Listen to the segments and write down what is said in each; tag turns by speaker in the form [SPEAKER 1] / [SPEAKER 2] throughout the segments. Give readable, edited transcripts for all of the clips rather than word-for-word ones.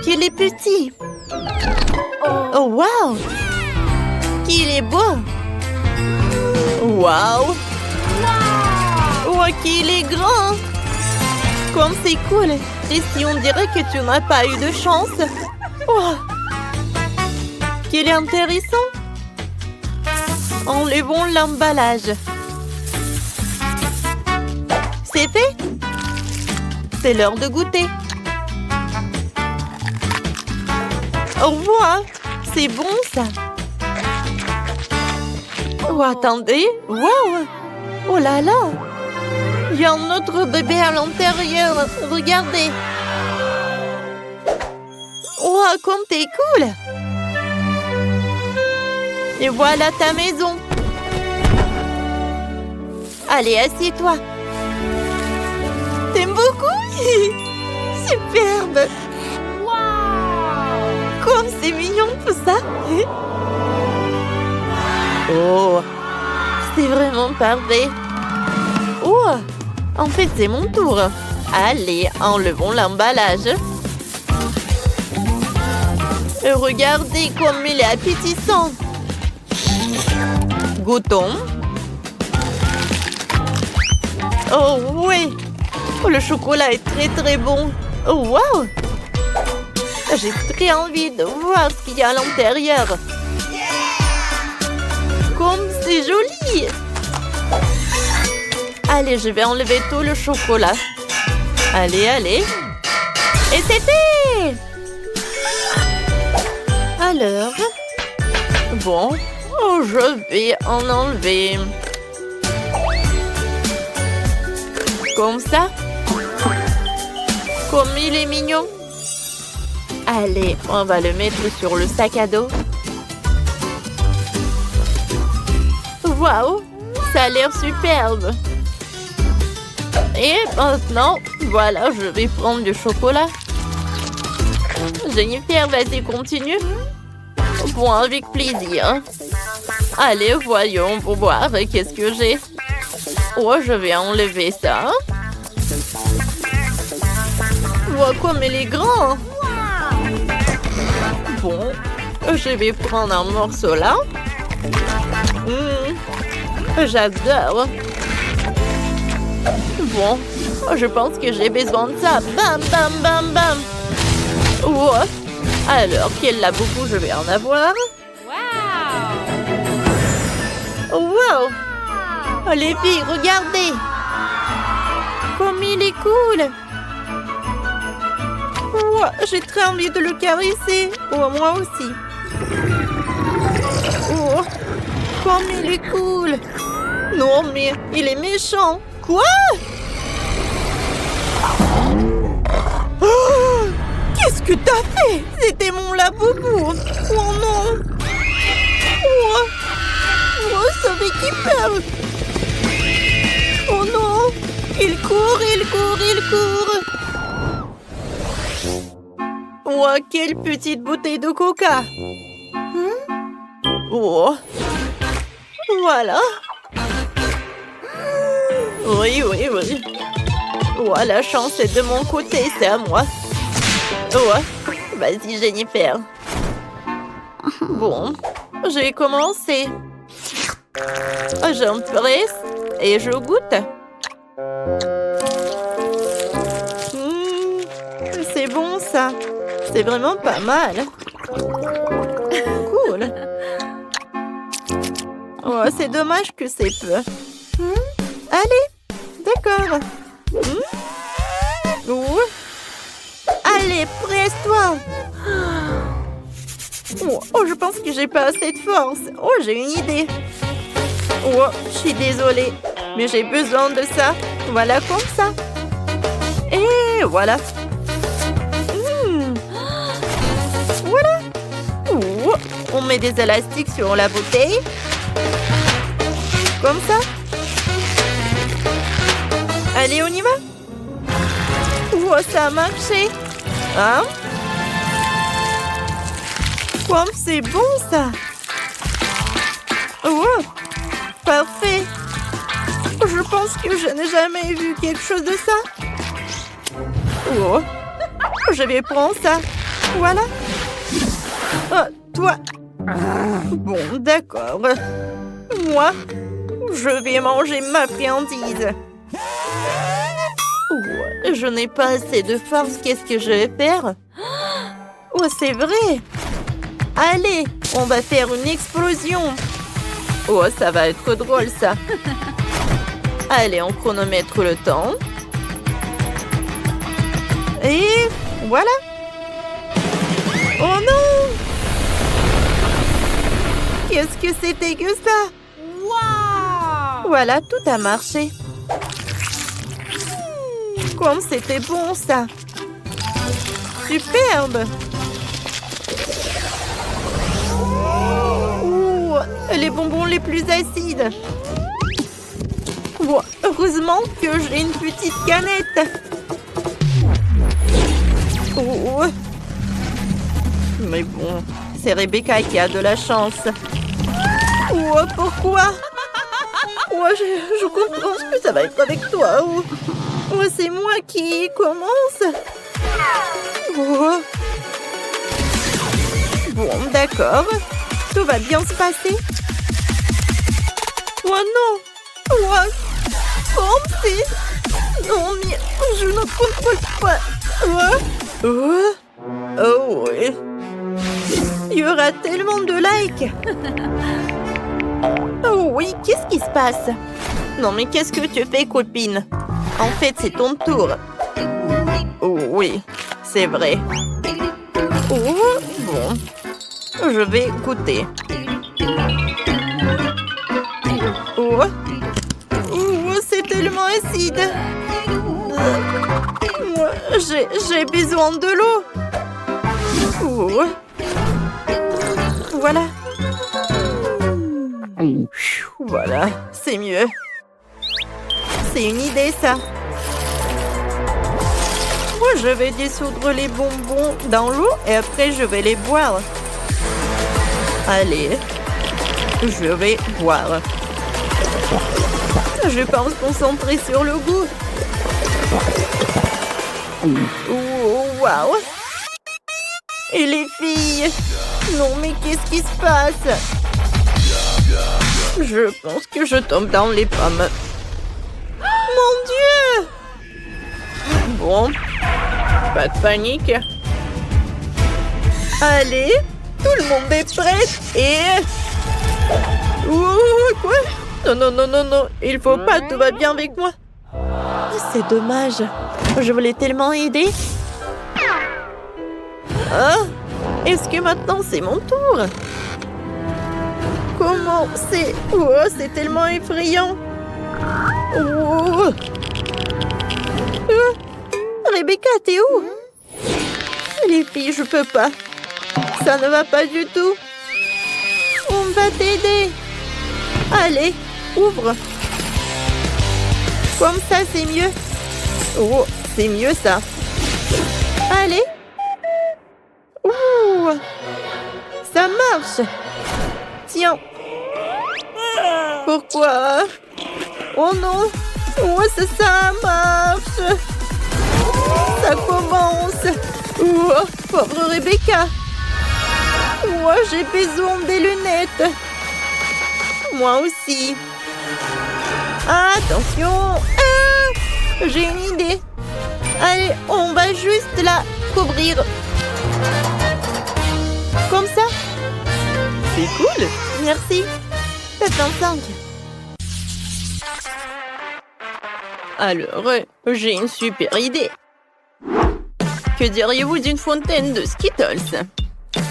[SPEAKER 1] qu'il est petit. Oh, wow! Qu'il est beau! Wow! Oh, qu'il est grand! Comme c'est cool! Et si on dirait que tu n'as pas eu de chance? Oh! Qu'il est intéressant! Enlevons l'emballage. C'est fait? C'est l'heure de goûter. Oh, wow! C'est bon, ça! Oh, attendez! Wow! Oh là là! Il y a un autre bébé à l'intérieur! Regardez! Oh, comme t'es cool! Et voilà ta maison! Allez, assieds-toi! T'aimes beaucoup? Superbe! Comme c'est mignon tout ça! Oh! C'est vraiment parfait! Oh! En fait, c'est mon tour! Allez, enlevons l'emballage! Et regardez comme il est appétissant! Goûtons! Oh oui! Oh, le chocolat est très très bon! Oh wow! J'ai très envie de voir ce qu'il y a à l'intérieur. Comme c'est joli! Allez, je vais enlever tout le chocolat. Allez, allez. Et c'est fait! Alors, bon, oh, je vais en enlever. Comme ça. Comme il est mignon. Allez, on va le mettre sur le sac à dos. Waouh, ça a l'air superbe. Et maintenant, voilà, je vais prendre du chocolat. Jennifer, vas-y, continue. Bon, avec plaisir. Allez, voyons pour voir qu'est-ce que j'ai. Oh, je vais enlever ça. Wow, comme il est grand. Bon, je vais prendre un morceau là. J'adore. Bon, je pense que j'ai besoin de ça. Bam, bam, bam, bam. Oh. Alors, quel laboubou je vais en avoir? Wow! Wow! Oh, les filles, regardez! Comme il est cool! Oh, j'ai très envie de le caresser. Oh, moi aussi. Oh, comme il est cool! Non, mais il est méchant. Quoi? Oh, qu'est-ce que t'as fait? C'était mon laboubou. Oh non. Oh, oh sauver qui peur. Oh non. Il court, il court, il court. Oh, quelle petite bouteille de coca. Oh. Voilà. Oui, oui, oui. Oh, la chance est de mon côté, c'est à moi. Oh, vas-y, Jennifer. Bon, j'ai commencé. J'empresse et je goûte. C'est bon, ça. C'est vraiment pas mal. Cool. Oh, c'est dommage que c'est peu. Allez, d'accord. Oh. Allez, presse-toi. Oh, je pense que j'ai pas assez de force. Oh, j'ai une idée. Oh, je suis désolée, mais j'ai besoin de ça. Voilà, comme ça. Et voilà. Voilà. Oh, on met des élastiques sur la bouteille. Comme ça. Allez, on y va. Oh, ça a marché. Hein? Comme c'est bon, ça. Oh, parfait. Je pense que je n'ai jamais vu quelque chose de ça. Oh, je vais prendre ça. Voilà. Oh, toi. Bon, d'accord. Moi, je vais manger ma friandise. Oh, je n'ai pas assez de force. Qu'est-ce que je vais faire? Oh, c'est vrai. Allez, on va faire une explosion. Oh, ça va être drôle, ça. Allez, on chronomètre le temps. Et voilà. Oh non! Qu'est-ce que c'était que ça?
[SPEAKER 2] Wow!
[SPEAKER 1] Voilà, tout a marché. Comme c'était bon, ça. Superbe. Ouh, les bonbons les plus acides. Oh, heureusement que j'ai une petite canette. Oh. Mais bon, c'est Rebecca qui a de la chance. Oh, pourquoi? Oh, je comprends ce que ça va être avec toi. Oh, oh, c'est moi qui commence. Oh. Bon, d'accord. Tout va bien se passer. Oh non! Oh, Francis! Non, mais je ne contrôle pas. Oh oui. Il y aura tellement de likes. Oh oui, qu'est-ce qui se passe? Non, mais qu'est-ce que tu fais, copine? En fait, c'est ton tour. Oh oui, c'est vrai. Oh, bon. Je vais goûter. Oh, oh, c'est tellement acide. J'ai besoin de l'eau. Oh. Voilà. Voilà, c'est mieux. C'est une idée, ça. Moi, je vais dissoudre les bonbons dans l'eau et après, je vais les boire. Allez, je vais boire. Je pense concentrer sur le goût. Oh, waouh! Et les filles? Non, mais qu'est-ce qui se passe? Je pense que je tombe dans les pommes. Mon Dieu! Bon, pas de panique. Allez, tout le monde est prêt et... Oh, quoi? Non, non, non, non, non, il faut pas, tout va bien avec moi. C'est dommage, je voulais tellement aider. Ah, est-ce que maintenant c'est mon tour? Comment c'est... Oh, c'est tellement effrayant. Oh. Rebecca, t'es où? Les filles, je peux pas. Ça ne va pas du tout. On va t'aider. Allez, ouvre. Comme ça, c'est mieux. Oh, c'est mieux ça. Allez. Ouh, ça marche. Tiens. Pourquoi? Oh non. Oh, ça marche. Ça commence. Oh, pauvre Rebecca. Moi, j'ai besoin des lunettes. Moi aussi. Attention. Ah, j'ai une idée. Allez, on va juste la couvrir. Comme ça. C'est cool. Merci. Ça fait un 5. Alors, j'ai une super idée. Que diriez-vous d'une fontaine de Skittles?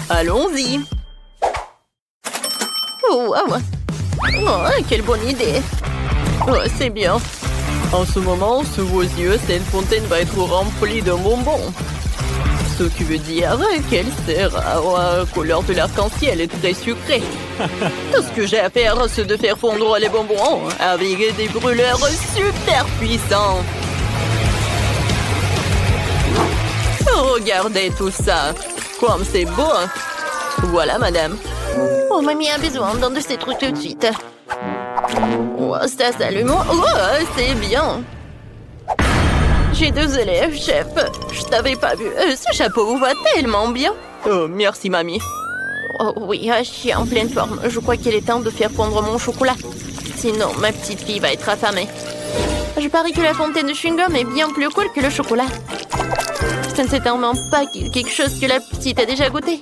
[SPEAKER 1] Allons-y. Oh, wow. Oh, quelle bonne idée. Oh, c'est bien. En ce moment, sous vos yeux, cette fontaine va être remplie de bonbons. Ce qui veut dire qu'elle sera couleur de l'arc-en-ciel et très sucrée. Tout ce que j'ai à faire, c'est de faire fondre les bonbons avec des brûleurs super puissants. Regardez tout ça. Comme c'est beau. Voilà, madame. Oh, mamie a besoin d'un de ces trucs tout de suite. Oh, ça s'allume. Oh, c'est bien. J'ai désolé, chef. Je t'avais pas vu. Ce chapeau vous va tellement bien. Oh, merci, mamie. Oh oui, je suis en pleine forme. Je crois qu'il est temps de faire fondre mon chocolat. Sinon, ma petite fille va être affamée. Je parie que la fontaine de chewing-gum est bien plus cool que le chocolat. Ce ne certainement pas quelque chose que la petite a déjà goûté.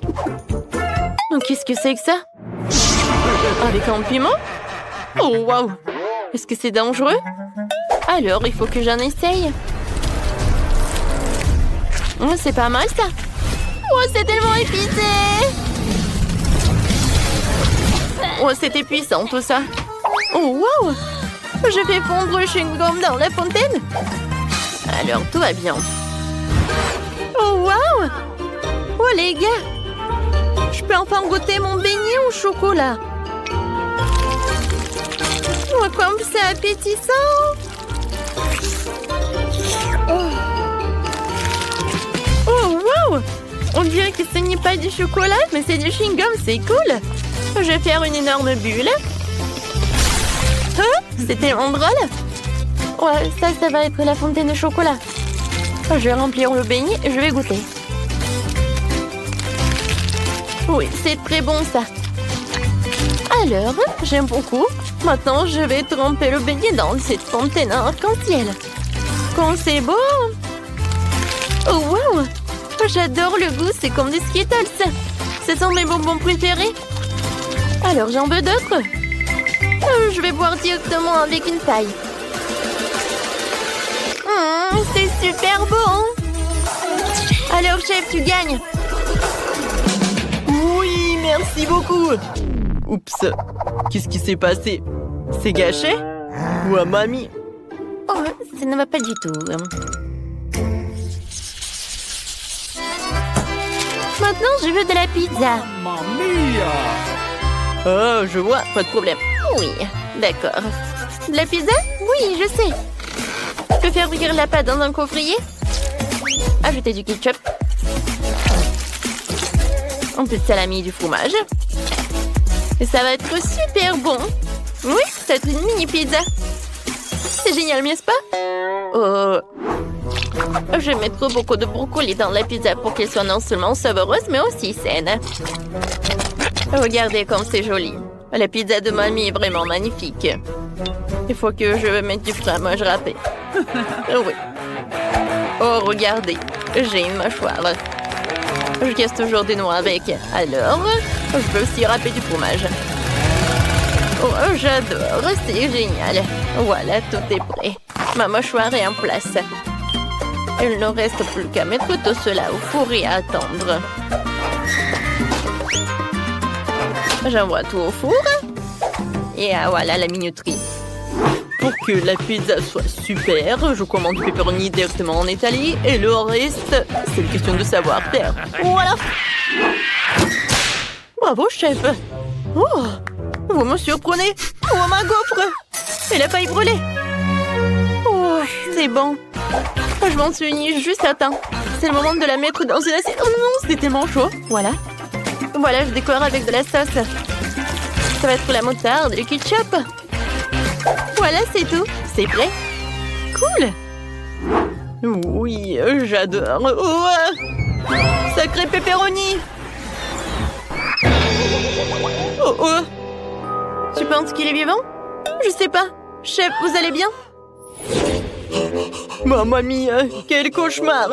[SPEAKER 1] Qu'est-ce que c'est que ça? Avec un piment? Oh, waouh! Est-ce que c'est dangereux? Alors, il faut que j'en essaye. Oh, c'est pas mal, ça. Oh, c'est tellement épicé! Oh, c'était puissant, tout ça. Oh, waouh! Je fais fondre le chewing-gum dans la fontaine. Alors, tout va bien. Oh, waouh! Oh, les gars! Je peux enfin goûter mon beignet au chocolat. Oh, comme c'est appétissant! Oh, wow! On dirait que ce n'est pas du chocolat, mais c'est du chewing-gum, c'est cool! Je vais faire une énorme bulle. Hein? C'est tellement drôle! Ouais, ça va être la fontaine de chocolat. Je vais remplir le beignet et je vais goûter. Oui, c'est très bon, ça. Alors, j'aime beaucoup. Maintenant, je vais tremper le beignet dans cette fontaine arc-en-ciel. Quand c'est beau! Oh, wow! J'adore le goût, c'est comme des Skittles. Ce sont mes bonbons préférés. Alors, j'en veux d'autres. Je vais boire directement avec une paille. C'est super bon! Alors, chef, tu gagnes. Oui, merci beaucoup. Oups, qu'est-ce qui s'est passé? C'est gâché? Ou à mamie? Oh, ça ne va pas du tout. Maintenant, je veux de la pizza.
[SPEAKER 2] Mamma mia!
[SPEAKER 1] Oh, je vois, pas de problème. Oui, d'accord. De la pizza? Oui, je sais. Je peux faire cuire la pâte dans un coffrier. Ajouter du ketchup. Un peu de salami et du fromage. Et ça va être super bon. Oui, c'est une mini pizza. C'est génial, n'est-ce pas? Oh. Je vais mettre beaucoup de brocoli dans la pizza pour qu'elle soit non seulement savoureuse, mais aussi saine. Regardez comme c'est joli. La pizza de mamie est vraiment magnifique. Il faut que je mette du fromage râpé. Oui. Oh, regardez. J'ai une mâchoire. Je casse toujours des noix avec. Alors, je peux aussi râper du fromage. Oh, j'adore. C'est génial. Voilà, tout est prêt. Ma mâchoire est en place. Il ne reste plus qu'à mettre tout cela au four et à attendre. J'envoie tout au four. Et voilà la minuterie. Pour que la pizza soit super, je commande du pepperoni directement en Italie. Et le reste, c'est une question de savoir-faire. Voilà. Bravo, chef. Oh, vous me surprenez. Oh, ma gaufre. Elle a failli brûler. Oh, c'est bon. Je m'en suis juste à temps. C'est le moment de la mettre dans une assiette. Oh non, c'était tellement chaud. Voilà. Voilà, je décore avec de la sauce. Ça va être la moutarde et le ketchup. Voilà, c'est tout. C'est prêt. Cool. Oui, j'adore. Oh, sacré pepperoni. Oh, oh. Tu penses qu'il est vivant? Je sais pas. Chef, vous allez bien? Mamma mia, quel cauchemar!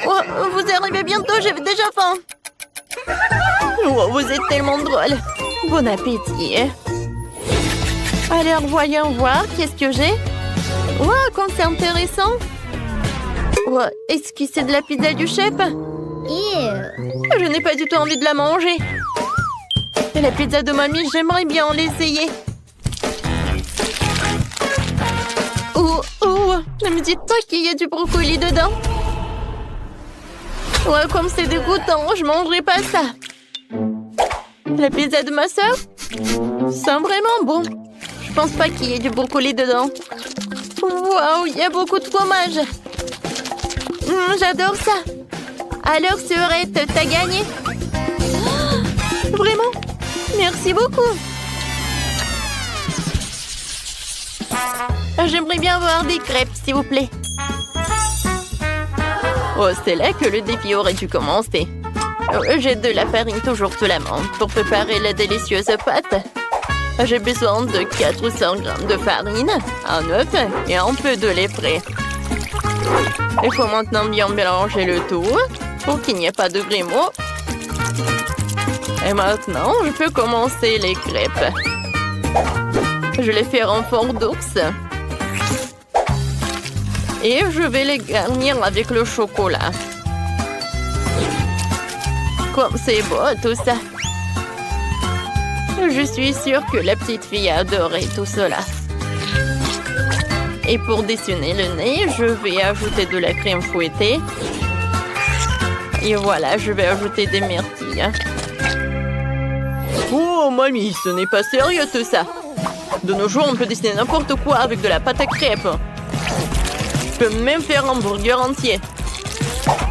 [SPEAKER 1] Oh, vous arrivez bientôt, j'ai déjà faim. Oh, vous êtes tellement drôle. Bon appétit. Alors, voyons voir, qu'est-ce que j'ai? Wow, comme c'est intéressant. Oh, est-ce que c'est de la pizza du chef? Je n'ai pas du tout envie de la manger. Et la pizza de mamie, j'aimerais bien l'essayer. Oh, ne me dites pas qu'il y a du brocoli dedans. Ouais, comme c'est dégoûtant, je mangerai pas ça. La pizza de ma sœur sent vraiment bon. Je pense pas qu'il y ait du brocoli dedans. Waouh, il y a beaucoup de fromage. J'adore ça. Alors, Sœurette, t'as gagné. Vraiment? Merci beaucoup. J'aimerais bien voir des crêpes, s'il vous plaît. Oh, c'est là que le défi aurait dû commencer. J'ai de la farine toujours sous la main pour préparer la délicieuse pâte. J'ai besoin de 400 g de farine, un œuf et un peu de lait frais. Il faut maintenant bien mélanger le tout pour qu'il n'y ait pas de grumeaux. Et maintenant, je peux commencer les crêpes. Je les fais en forme d'ours. Et je vais les garnir avec le chocolat. Comme c'est beau tout ça. Je suis sûre que la petite fille a adoré tout cela. Et pour dessiner le nez, je vais ajouter de la crème fouettée. Et voilà, je vais ajouter des myrtilles. Oh, mamie, ce n'est pas sérieux tout ça. De nos jours, on peut dessiner n'importe quoi avec de la pâte à crêpes. Je peux même faire un burger entier.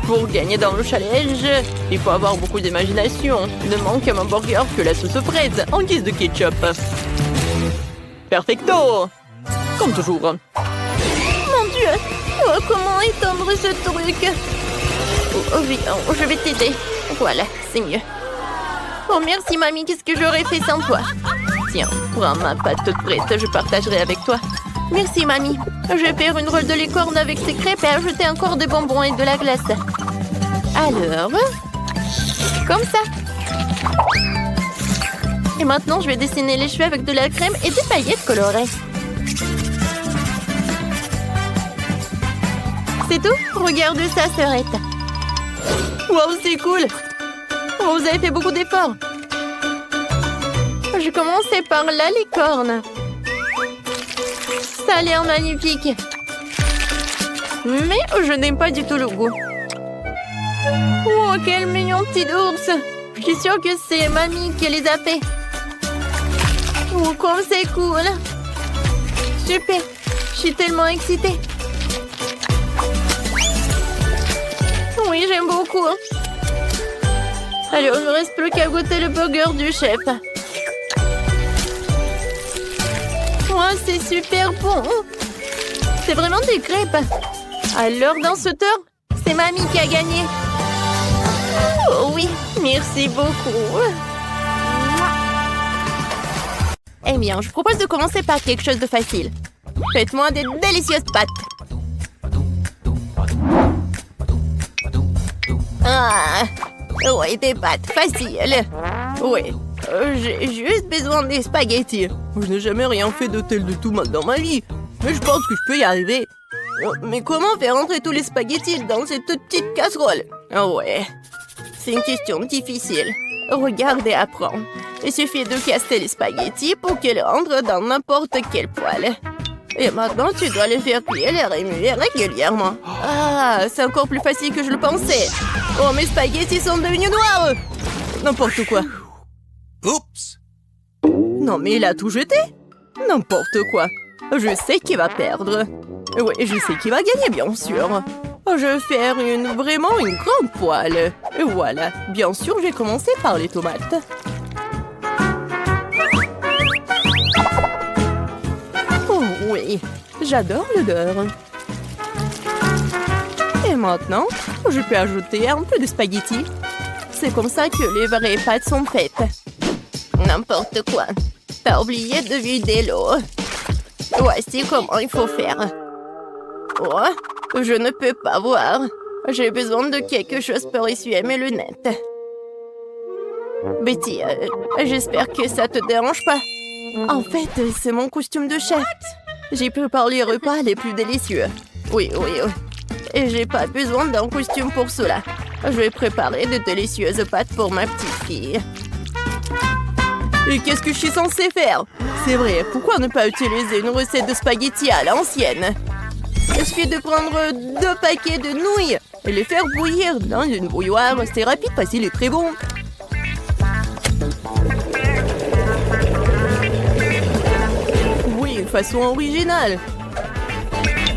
[SPEAKER 1] Pour gagner dans le challenge, il faut avoir beaucoup d'imagination. Il ne manque à mon burger que la sauce fraise en guise de ketchup. Perfecto! Comme toujours. Mon Dieu! Oh, comment étendre ce truc? Oh, viens, je vais t'aider. Voilà, c'est mieux. Oh, merci, mamie. Qu'est-ce que j'aurais fait sans toi? Tiens, prends ma pâte toute prête. Je partagerai avec toi. Merci, mamie. Je vais faire une rôle de licorne avec ces crêpes et ajouter encore des bonbons et de la glace. Alors, comme ça. Et maintenant, je vais dessiner les cheveux avec de la crème et des paillettes colorées. C'est tout? Regarde ça, sœurette. Wow, c'est cool. Oh, vous avez fait beaucoup d'efforts. Je commençais par la licorne. Ça a l'air magnifique. Mais je n'aime pas du tout le goût. Oh, quel mignon petit ours. Je suis sûre que c'est mamie qui les a fait. Oh, comme c'est cool. Super. Je suis tellement excitée. Oui, j'aime beaucoup. Alors, il ne me reste plus qu'à goûter le burger du chef. Oh, c'est super bon. C'est vraiment des crêpes. Alors, dans ce tour, c'est mamie qui a gagné. Oh oui, merci beaucoup. Eh bien, je propose de commencer par quelque chose de facile. Faites-moi des délicieuses pâtes. Ah, oui, des pâtes faciles. Oui, j'ai juste besoin des spaghettis. Je n'ai jamais rien fait de tel de tout mal dans ma vie. Mais je pense que je peux y arriver. Mais comment faire entrer tous les spaghettis dans cette toute petite casserole? Oh ouais, c'est une question difficile. Regarde et apprends. Il suffit de casser les spaghettis pour qu'ils rentrent dans n'importe quel poêle. Et maintenant, tu dois les faire cuire et les remuer régulièrement. Ah, c'est encore plus facile que je le pensais. Oh, mes spaghettis sont devenus noirs. N'importe quoi.
[SPEAKER 3] Oups!
[SPEAKER 1] Non, mais il a tout jeté. N'importe quoi. Je sais qui va perdre. Oui, je sais qui va gagner, bien sûr. Je vais faire vraiment une grande poêle. Et voilà. Bien sûr, je vais commencer par les tomates. Oh oui, j'adore l'odeur. Et maintenant, je peux ajouter un peu de spaghettis. C'est comme ça que les vraies pâtes sont faites. N'importe quoi. T'as oublié de vider l'eau. Voici comment il faut faire. Oh, je ne peux pas voir. J'ai besoin de quelque chose pour essuyer mes lunettes. Betty, j'espère que ça te dérange pas. En fait, c'est mon costume de chef. J'ai préparé les repas les plus délicieux. Oui. Et j'ai pas besoin d'un costume pour cela. Je vais préparer de délicieuses pâtes pour ma petite fille. Et qu'est-ce que je suis censée faire? C'est vrai, pourquoi ne pas utiliser une recette de spaghettis à l'ancienne? Il suffit de prendre 2 paquets de nouilles et les faire bouillir dans une bouilloire. C'est rapide, facile et très bon. Oui, une façon originale.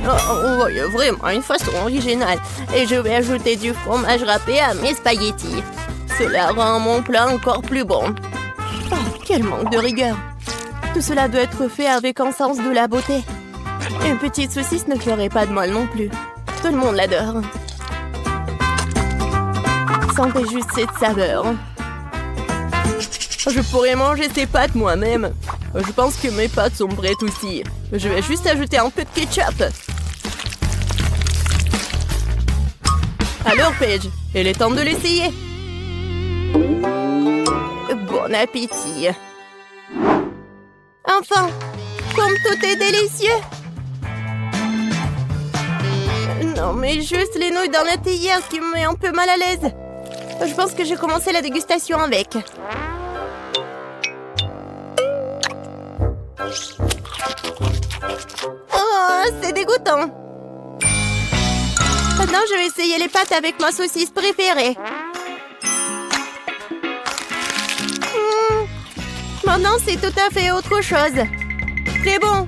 [SPEAKER 1] Oh, vraiment une façon originale. Et je vais ajouter du fromage râpé à mes spaghettis. Cela rend mon plat encore plus bon. Oh, quel manque de rigueur. Tout cela doit être fait avec un sens de la beauté. Une petite saucisse ne ferait pas de mal non plus. Tout le monde l'adore. Sentez juste cette saveur. Je pourrais manger ces pâtes moi-même. Je pense que mes pâtes sont prêtes aussi. Je vais juste ajouter un peu de ketchup. Alors, Paige, il est temps de l'essayer. Bon appétit. Enfin, comme tout est délicieux. Non, mais juste les nouilles dans la théière qui me met un peu mal à l'aise. Je pense que j'ai commencé la dégustation avec. Oh, c'est dégoûtant. Maintenant, je vais essayer les pâtes avec ma saucisse préférée. Maintenant, c'est tout à fait autre chose. Très bon.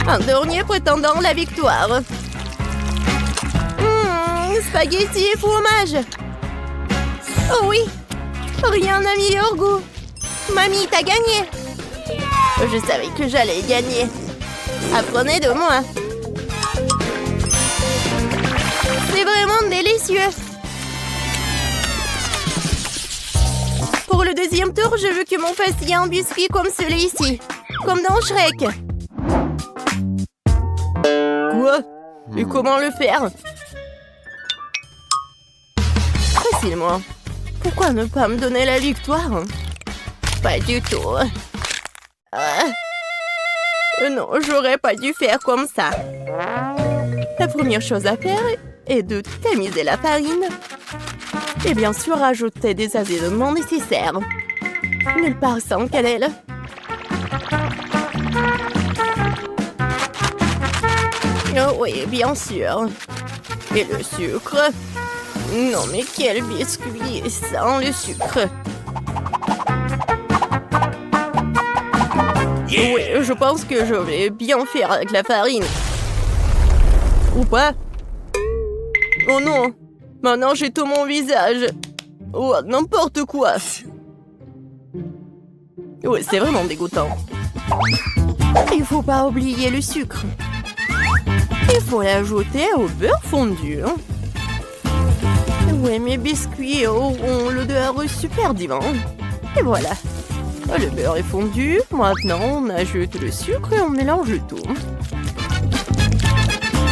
[SPEAKER 1] Un dernier prétendant la victoire. Spaghetti et fromage. Oh oui, rien n'a meilleur goût. Mamie, t'as gagné. Je savais que j'allais gagner. Apprenez de moi. C'est vraiment délicieux. Pour le deuxième tour, je veux que mon fassiez un biscuit comme celui-ci. Comme dans Shrek. Quoi? Et comment le faire? Facilement. Pourquoi ne pas me donner la victoire? Pas du tout. Non, j'aurais pas dû faire comme ça. La première chose à faire est de tamiser la farine. Et bien sûr, ajouter des assaisonnements nécessaires. Nulle part sans cannelle. Oh oui, bien sûr. Et le sucre. Non, mais quel biscuit sans le sucre. Oui, je pense que je vais bien faire avec la farine. Ou pas? Oh non! Maintenant, j'ai tout mon visage. Oh, n'importe quoi. Oui, c'est vraiment dégoûtant. Il faut pas oublier le sucre. Il faut l'ajouter au beurre fondu. Oui, mes biscuits auront l'odeur super divin. Et voilà. Le beurre est fondu. Maintenant, on ajoute le sucre et on mélange le tout.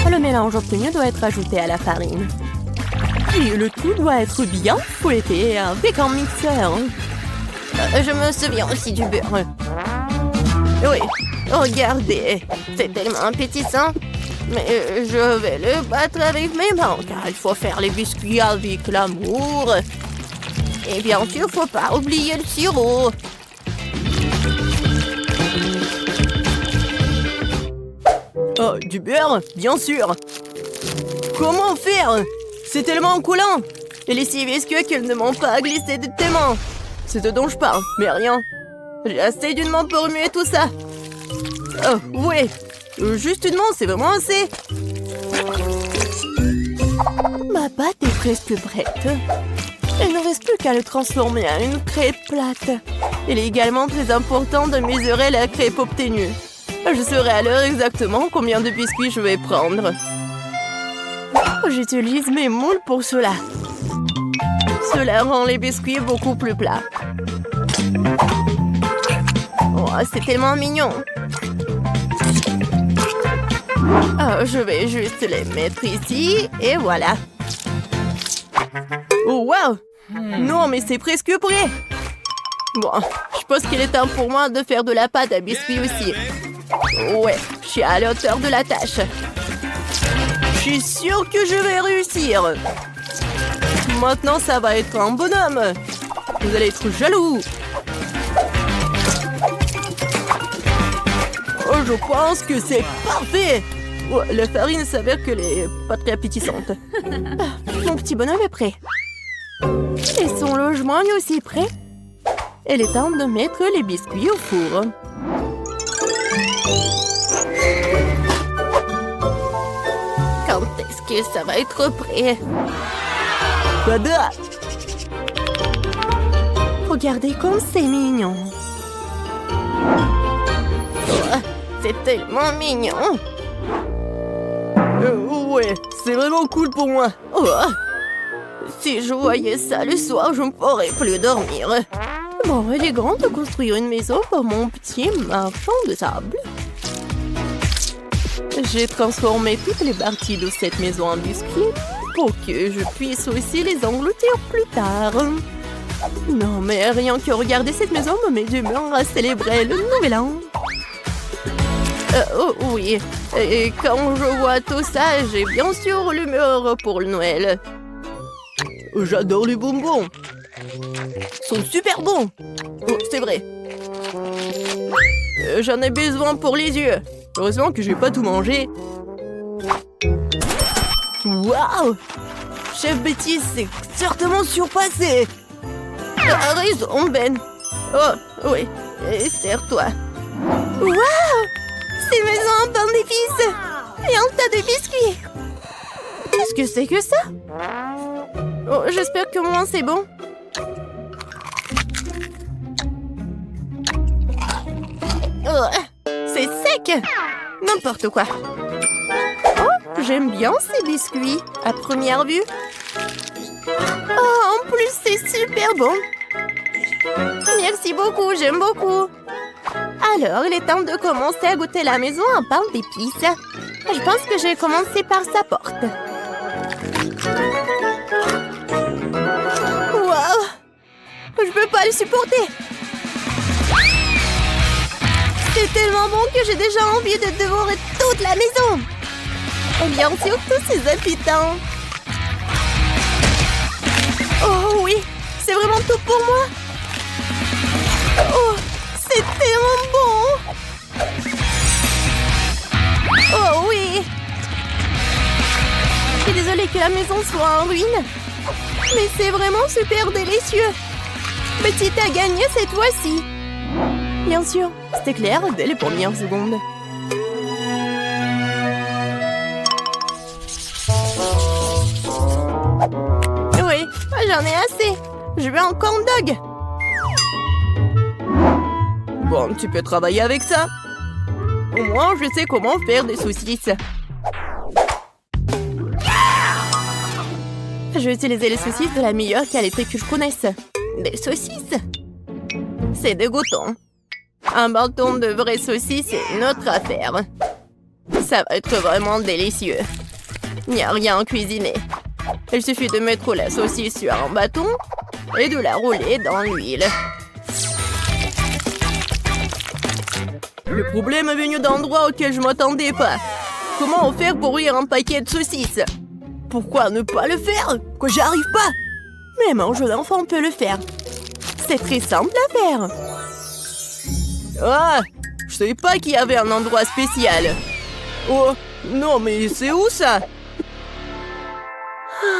[SPEAKER 1] Le mélange obtenu doit être ajouté à la farine. Et le tout doit être bien fouetté avec un mixeur. Je me souviens aussi du beurre. Oui, regardez. C'est tellement appétissant. Mais je vais le battre avec mes mains, car il faut faire les biscuits avec l'amour. Et bien sûr, faut pas oublier le sirop. Oh, du beurre, bien sûr. Comment faire? C'est tellement coulant. Et les six biscuits qu'ils ne m'ont pas glissé de tes mains. C'est de dont je parle, mais rien. J'ai assez d'une main pour remuer tout ça. Oh, oui. Juste une main, c'est vraiment assez. Ma pâte est presque prête. Il ne reste plus qu'à le transformer en une crêpe plate. Il est également très important de mesurer la crêpe obtenue. Je saurai à l'heure exactement combien de biscuits je vais prendre. J'utilise mes moules pour cela. Cela rend les biscuits beaucoup plus plats. Oh, c'est tellement mignon. Je vais juste les mettre ici et voilà. Oh, wow! Non, mais c'est presque prêt. Bon, je pense qu'il est temps pour moi de faire de la pâte à biscuits aussi. Ouais, je suis à la hauteur de la tâche. Je suis sûre que je vais réussir. Maintenant, ça va être un bonhomme. Vous allez être jaloux. Oh, je pense que c'est parfait. Oh, la farine s'avère qu'elle est pas très appétissante. Mon petit bonhomme est prêt. Et son logement est aussi prêt. Il est temps de mettre les biscuits au four. Quand est-ce que ça va être prêt? Tada! Regardez comme c'est mignon. Oh, C'est tellement mignon.
[SPEAKER 2] Ouais, c'est vraiment cool pour moi.
[SPEAKER 1] Oh, si je voyais ça le soir, je ne pourrais plus dormir. Bon, il est grand de construire une maison pour mon petit marchand de sable. J'ai transformé toutes les parties de cette maison en biscuits pour que je puisse aussi les engloutir plus tard. Non, mais rien que regarder cette maison me met d'humeur à célébrer le nouvel an. Oh oui, et quand je vois tout ça, j'ai bien sûr l'humeur pour le Noël.
[SPEAKER 2] J'adore les bonbons.
[SPEAKER 1] Ils sont super bons. Oh, c'est vrai. J'en ai besoin pour les yeux.
[SPEAKER 2] Heureusement que j'ai pas tout mangé.
[SPEAKER 1] Waouh! Chef Betty s'est certainement surpassé. T'as raison, Ben. Oh, oui. Et serre-toi. Waouh! C'est maison en pain d'épices. Et un tas de biscuits. Qu'est-ce que c'est que ça? Oh, j'espère que moi c'est bon. Oh, c'est sec. N'importe quoi. Oh, j'aime bien ces biscuits à première vue. Oh, en plus c'est super bon. Merci beaucoup, j'aime beaucoup. Alors, il est temps de commencer à goûter la maison en pain d'épices. Je pense que je vais commencer par sa porte. Wow! Je peux pas le supporter. C'est tellement bon que j'ai déjà envie de dévorer toute la maison. Et bien sûr, tous ces habitants. Oh oui, c'est vraiment tout pour moi. Oh, c'est tellement bon. Oh oui. Je suis désolée que la maison soit en ruine. Mais c'est vraiment super délicieux. Petite a gagné cette fois-ci. Bien sûr, c'était clair dès les premières secondes. Oui, j'en ai assez. Je veux un corn dog.
[SPEAKER 2] Bon, tu peux travailler avec ça. Au moins, je sais comment faire des saucisses.
[SPEAKER 1] Je vais utiliser les saucisses de la meilleure qualité que je connaisse. Des saucisses? C'est dégoûtant. Un bâton de vraies saucisses, c'est notre affaire. Ça va être vraiment délicieux. Il n'y a rien à cuisiner. Il suffit de mettre la saucisse sur un bâton et de la rouler dans l'huile.
[SPEAKER 2] Le problème est venu d'endroits auxquels je m'attendais pas. Comment faire pour ouvrir un paquet de saucisses?
[SPEAKER 1] Pourquoi ne pas le faire? Que j'y arrive pas? Même un jeune enfant peut le faire. C'est très simple à faire.
[SPEAKER 2] Ah, je savais pas qu'il y avait un endroit spécial. Oh, non, mais c'est où ça?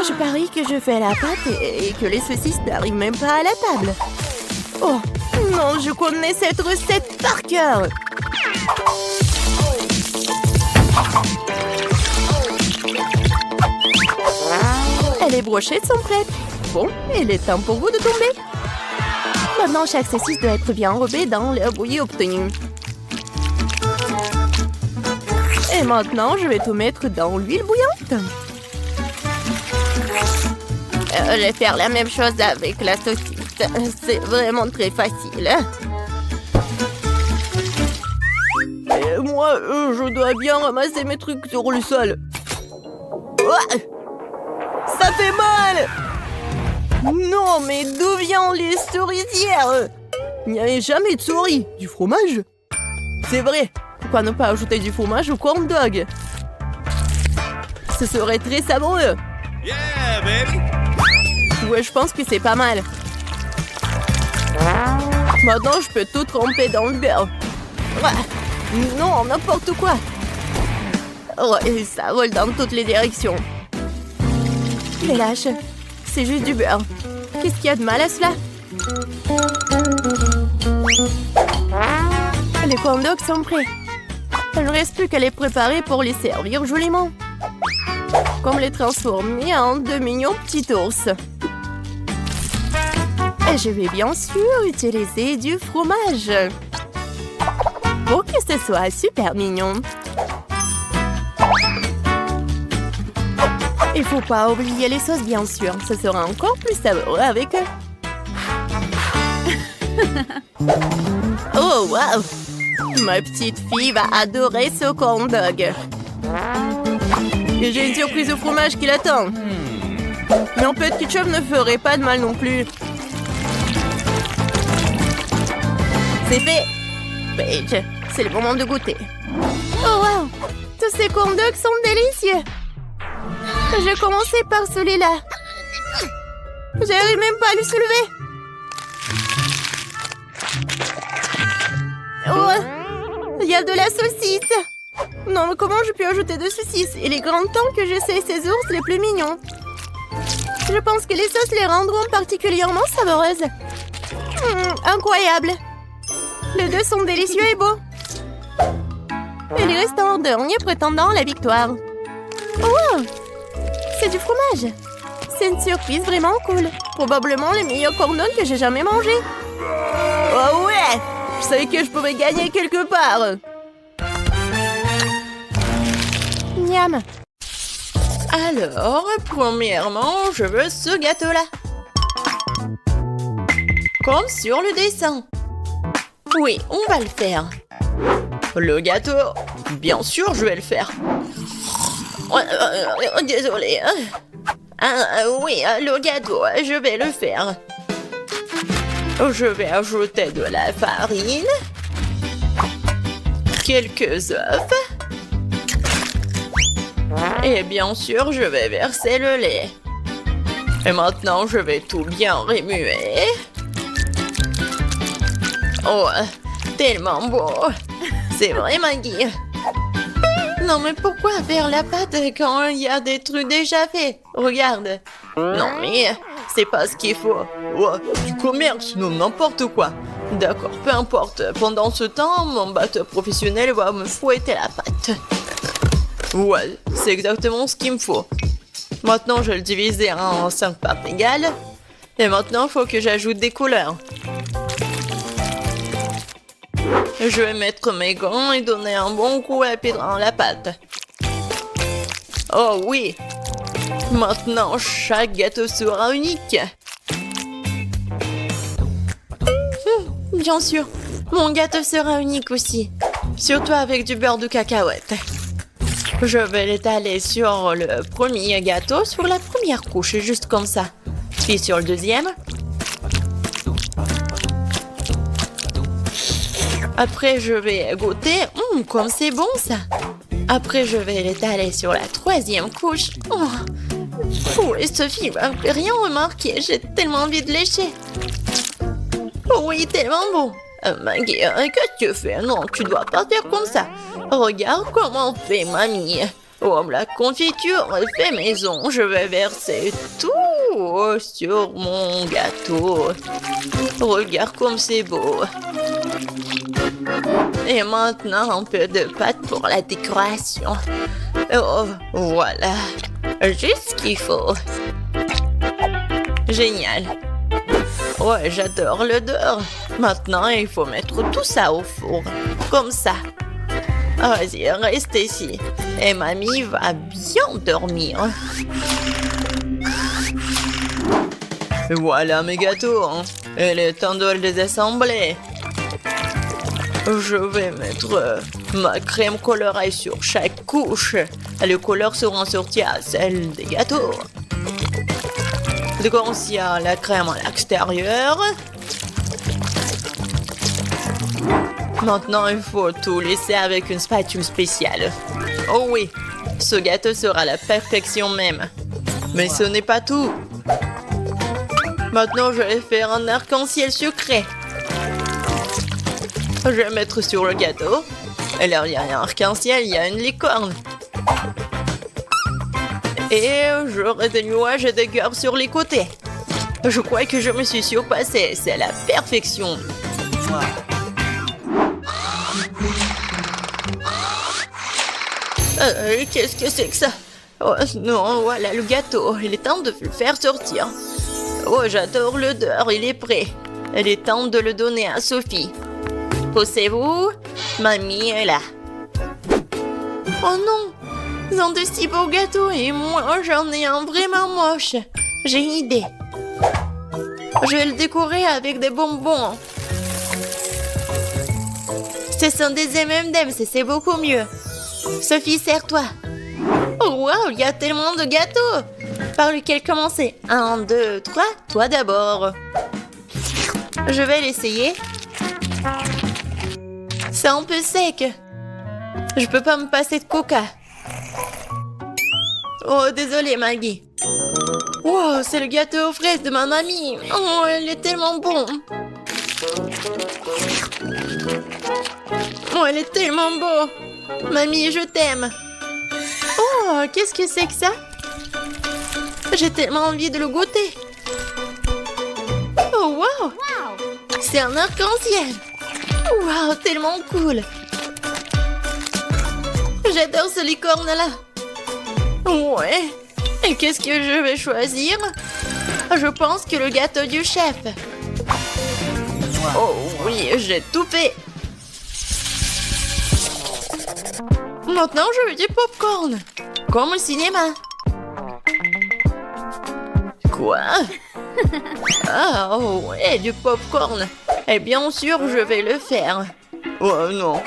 [SPEAKER 1] Je parie que je fais la pâte et que les saucisses n'arrivent même pas à la table. Oh, non, je connais cette recette par cœur. Les brochettes sont prêtes. Bon, il est temps pour vous de tomber. Maintenant, chaque saucisse doit être bien enrobée dans l'air bouilli obtenu. Et maintenant, je vais tout mettre dans l'huile bouillante. Je vais faire la même chose avec la saucisse. C'est vraiment très facile.
[SPEAKER 2] Et moi, je dois bien ramasser mes trucs sur le sol. Ah, ça fait mal! Non, mais d'où viennent les souricières? Il n'y avait jamais de souris. Du fromage? C'est vrai. Pourquoi ne pas ajouter du fromage au corn dog? Ce serait très savoureux.
[SPEAKER 3] Yeah, baby!
[SPEAKER 2] Ouais, je pense que c'est pas mal. Maintenant, je peux tout tremper dans le beurre. Ouais. Non, n'importe quoi. Ouais, ça vole dans toutes les directions.
[SPEAKER 1] Mais lâche, c'est juste du beurre. Qu'est-ce qu'il y a de mal à cela? Les corn dogs sont prêts. Il ne reste plus qu'à les préparer pour les servir joliment. Comme les transformer en de mignons petits ours. Et je vais bien sûr utiliser du fromage.
[SPEAKER 2] pour que ce soit super mignon. Il faut pas oublier les sauces, bien sûr. Ce sera encore plus savoureux avec eux. Oh, wow! Ma petite fille va adorer ce corn dog. Et j'ai une surprise au fromage qui l'attend. Mais un peu de ketchup ne ferait pas de mal non plus. C'est fait! Paige, c'est le moment de goûter. Oh, wow! Tous ces corn dogs sont délicieux! Je vais commencer par celui-là. J'arrive même pas à le soulever. Oh, il y a de la saucisse. Non, mais comment je peux ajouter de saucisses? Il est grand temps que j'essaie ces ours les plus mignons. Je pense que les sauces les rendront particulièrement savoureuses. Incroyable. Les deux sont délicieux et beaux. Il reste un dernier prétendant à la victoire. Oh! C'est du fromage. C'est une surprise vraiment cool. Probablement les meilleurs corn dogs que j'ai jamais mangés. Oh ouais! Je savais que je pouvais gagner quelque part. Miam. Alors, premièrement, je veux ce gâteau-là. Comme sur le dessin. Oui, on va le faire. Le gâteau, bien sûr, je vais le faire. Désolée. Oui, le gâteau, je vais le faire. Je vais ajouter de la farine, quelques œufs, et bien sûr, je vais verser le lait. Et maintenant, je vais tout bien remuer. Oh, tellement beau. C'est vrai, Maggie. Non, mais pourquoi faire la pâte quand il y a des trucs déjà faits? Regarde. Non, mais c'est pas ce qu'il faut. Oh, du commerce, non, n'importe quoi. D'accord, peu importe. Pendant ce temps, mon batteur professionnel va me fouetter la pâte. Ouais, c'est exactement ce qu'il me faut. Maintenant, je vais le diviser en 5 parts égales. Et maintenant, il faut que j'ajoute des couleurs. Je vais mettre mes gants et donner un bon coup à dans la pâte. Oh oui! Maintenant, chaque gâteau sera unique. Bien sûr, mon gâteau sera unique aussi. Surtout avec du beurre de cacahuète. Je vais l'étaler sur le premier gâteau, sur la première couche, juste comme ça. Puis sur le deuxième. Après, je vais goûter. Comme c'est bon, ça. Après, je vais l'étaler sur la troisième couche. Oh, et Sophie va rien remarquer. J'ai tellement envie de lécher. Oh oui, tellement bon. Maggie, qu'est-ce que tu fais? Non, tu dois pas faire comme ça. Regarde comment fait mamie. Oh, la confiture est fait maison. Je vais verser tout sur mon gâteau. Regarde comme c'est beau. Et maintenant, un peu de pâte pour la décoration. Oh, voilà. Juste ce qu'il faut. Génial. Ouais, j'adore l'odeur. Maintenant, il faut mettre tout ça au four. Comme ça. Vas-y, reste ici. Et mamie va bien dormir. Voilà mes gâteaux. Il est temps de les désassembler. Je vais mettre ma crème colorée sur chaque couche. Les couleurs seront sorties à celles des gâteaux. Donc, il y a la crème à l'extérieur. Maintenant, il faut tout lisser avec une spatule spéciale. Oh oui, ce gâteau sera la perfection même. Mais ce n'est pas tout. Maintenant, je vais faire un arc-en-ciel sucré. Je vais mettre sur le gâteau. Et là, il y a un arc-en-ciel, il y a une licorne. Et j'aurai des nuages et des cœurs sur les côtés. Je crois que je me suis surpassée. C'est la perfection. Qu'est-ce que c'est que ça? Oh non, voilà le gâteau. Il est temps de le faire sortir. Oh, j'adore l'odeur. Il est prêt. Il est temps de le donner à Sophie. Poussez-vous. Mamie est là.
[SPEAKER 1] Oh non! Ils ont de si beaux gâteaux et moi j'en ai un vraiment moche. J'ai une idée. Je vais le décorer avec des bonbons. Ce sont des M&M's et c'est beaucoup mieux. Sophie, sers-toi. Oh wow, il y a tellement de gâteaux. Par lequel commencer? 1, 2, 3, toi d'abord. Je vais l'essayer. C'est un peu sec. Je peux pas me passer de coca. Oh, désolée Maggie. Wow, c'est le gâteau aux fraises de ma mamie. Oh, elle est tellement bon. Oh, elle est tellement beau. Mamie, je t'aime. Oh, qu'est-ce que c'est que ça? J'ai tellement envie de le goûter. Oh, wow. C'est un arc-en-ciel. Wow, tellement cool. J'adore ce licorne-là. Ouais. Et qu'est-ce que je vais choisir? Je pense que le gâteau du chef. Oh oui, j'ai tout fait. Maintenant, je veux du popcorn. Comme au cinéma. Quoi? Ah, oh ouais, du popcorn. Et bien sûr, je vais le faire. Oh non.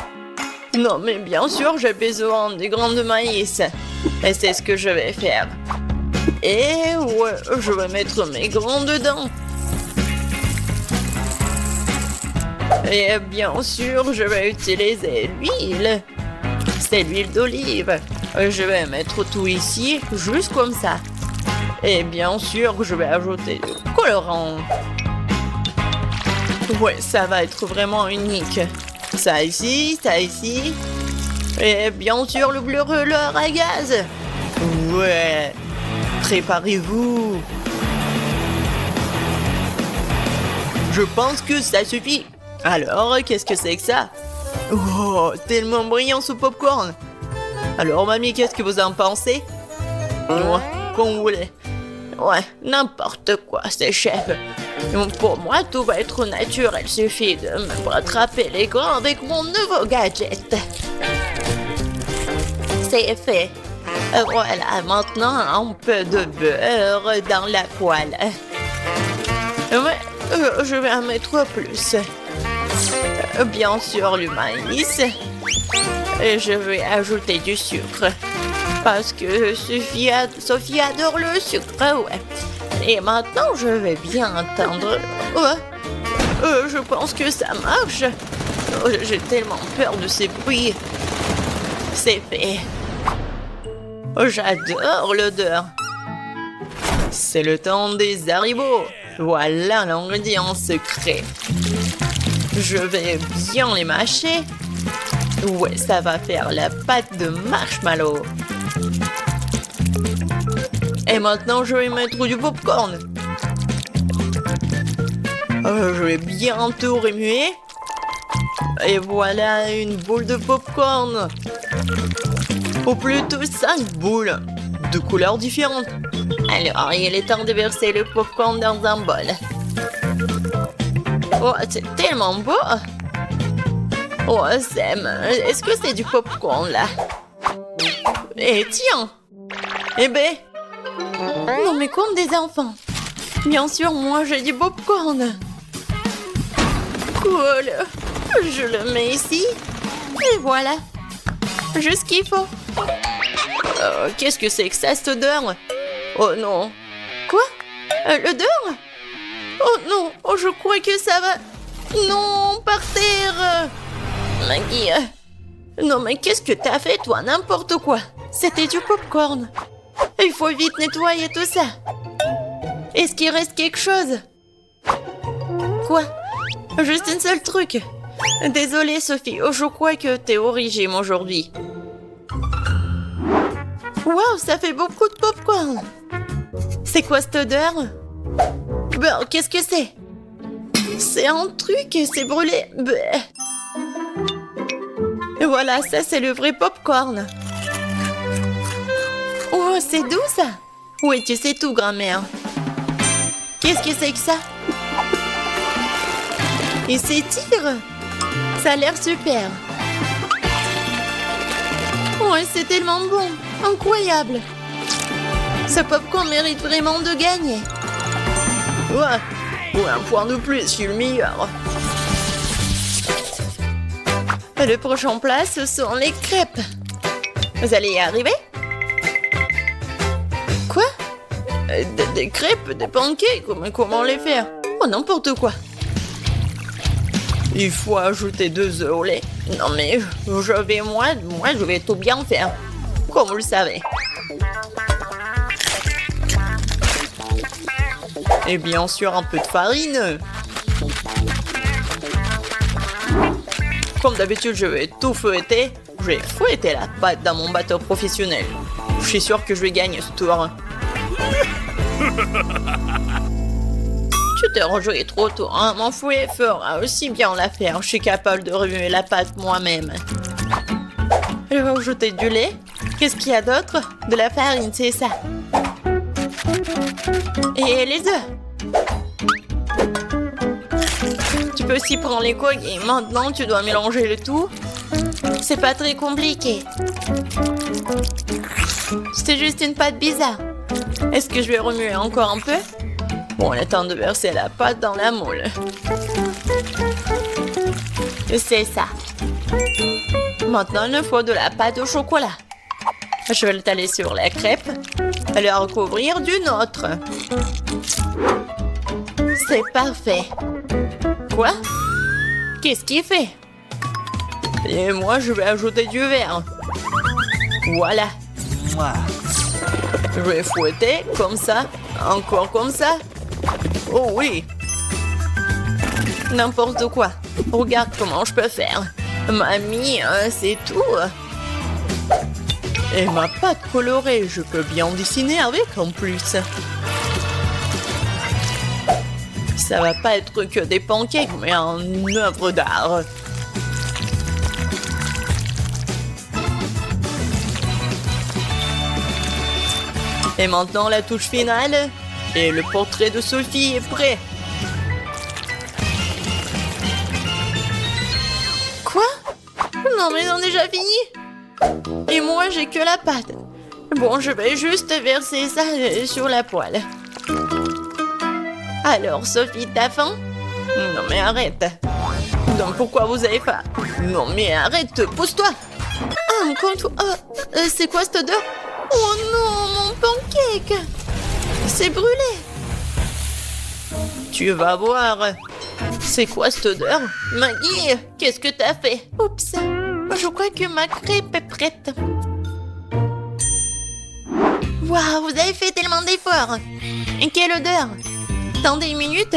[SPEAKER 1] Non, mais bien sûr, j'ai besoin des grains de maïs. Et c'est ce que je vais faire. Et ouais, je vais mettre mes grains dedans. Et bien sûr, je vais utiliser l'huile. C'est l'huile d'olive. Je vais mettre tout ici, juste comme ça. Et bien sûr, je vais ajouter du colorant. Ouais, ça va être vraiment unique. Ça ici, ça ici. Et bien sûr, le brûleur à gaz. Ouais. Préparez-vous. Je pense que ça suffit. Alors, qu'est-ce que c'est que ça? Oh, tellement brillant ce popcorn. Alors, mamie, qu'est-ce que vous en pensez? Ouais, comme vous voulez. Ouais, n'importe quoi, c'est chef. Pour moi, tout va être naturel. Il suffit de me rattraper les grains avec mon nouveau gadget. C'est fait. Voilà, maintenant, un peu de beurre dans la poêle. Ouais, je vais en mettre plus. Bien sûr, le maïs. Et je vais ajouter du sucre. Parce que Sophie adore le sucre, ouais. Et maintenant, je vais bien entendre. Je pense que ça marche. Oh, j'ai tellement peur de ces bruits. C'est fait. Oh, j'adore l'odeur. C'est le temps des haribots. Voilà l'ingrédient secret. Je vais bien les mâcher. Ouais, ça va faire la pâte de marshmallow. Et maintenant, je vais mettre du popcorn. Je vais bien tout remuer. Et voilà une boule de popcorn. Ou plutôt 5 boules de couleurs différentes. Alors, il est temps de verser le popcorn dans un bol. Oh, c'est tellement beau. Oh, Sam, est-ce que c'est du popcorn là? Et tiens. Eh ben. Non, mais comme des enfants. Bien sûr, moi j'ai du popcorn. Cool. Je le mets ici. Et voilà. Juste ce qu'il faut. Qu'est-ce que c'est que ça, cette odeur? Oh non. Quoi? L'odeur? Oh non. Oh, je crois que ça va... Non, par terre. Maggie. Non, mais qu'est-ce que t'as fait, toi? N'importe quoi. C'était du popcorn. Il faut vite nettoyer tout ça. Est-ce qu'il reste quelque chose? Quoi? Juste un seul truc. Désolée, Sophie. Oh, je crois que t'es au régime aujourd'hui. Waouh, ça fait beaucoup de popcorn. C'est quoi cette odeur? Bon, qu'est-ce que c'est? C'est un truc, c'est brûlé. Et voilà, ça c'est le vrai popcorn. Oh, c'est doux ça. Oui, tu sais tout, grand-mère. Qu'est-ce que c'est que ça? Il s'étire. Ça a l'air super. Ouais, c'est tellement bon. Incroyable. Ce popcorn mérite vraiment de gagner.
[SPEAKER 2] Ouais, un point de plus, je suis le meilleur.
[SPEAKER 1] Le prochain plat, ce sont les crêpes. Vous allez y arriver? Quoi?
[SPEAKER 2] Des crêpes, des pancakes, comment les faire?
[SPEAKER 1] Oh, n'importe quoi.
[SPEAKER 2] Il faut ajouter 2 œufs au lait.
[SPEAKER 1] Non mais, je vais tout bien faire.
[SPEAKER 2] Comme vous le savez. Et bien sûr, un peu de farine. Comme d'habitude, je vais tout fouetter. Je vais fouetter la pâte dans mon bateau professionnel. Je suis sûr que je vais gagner ce tour. Tu t'es rejoué trop tôt, hein? Mon fouet fera aussi bien l'affaire. Je suis capable de remuer la pâte moi-même.
[SPEAKER 1] Je vais ajouter du lait. Qu'est-ce qu'il y a d'autre? De la farine, c'est ça. Et les œufs.
[SPEAKER 2] Tu peux aussi prendre les coques et maintenant tu dois mélanger le tout.
[SPEAKER 1] C'est pas très compliqué. C'est juste une pâte bizarre.
[SPEAKER 2] Est-ce que je vais remuer encore un peu? Bon, il est temps de verser la pâte dans la moule.
[SPEAKER 1] C'est ça.
[SPEAKER 2] Maintenant, il nous faut de la pâte au chocolat. Je vais l'étaler sur la crêpe et la recouvrir d'une autre.
[SPEAKER 1] C'est parfait.
[SPEAKER 2] Quoi?
[SPEAKER 1] Qu'est-ce qu'il fait?
[SPEAKER 2] Et moi, je vais ajouter du verre. Voilà. Je vais fouetter comme ça, encore comme ça. Oh oui.
[SPEAKER 1] N'importe quoi.
[SPEAKER 2] Regarde comment je peux faire. Mamie, c'est tout. Et ma pâte colorée, je peux bien dessiner avec en plus. Ça va pas être que des pancakes, mais une œuvre d'art. Et maintenant, la touche finale. Et le portrait de Sophie est prêt.
[SPEAKER 1] Quoi? Non mais on a déjà fini. Et moi, j'ai que la pâte. Bon, je vais juste verser ça sur la poêle. Alors, Sophie, t'as faim?
[SPEAKER 2] Non mais arrête. Donc pourquoi vous avez faim? Non mais arrête, pousse-toi.
[SPEAKER 1] Ah, encore une fois. C'est quoi cette odeur? Oh non, mon pancake! C'est brûlé!
[SPEAKER 2] Tu vas voir. C'est quoi cette odeur?
[SPEAKER 1] Maggie, qu'est-ce que t'as fait? Oups, je crois que ma crêpe est prête. Waouh, vous avez fait tellement d'efforts! Et quelle odeur! Attendez une minute.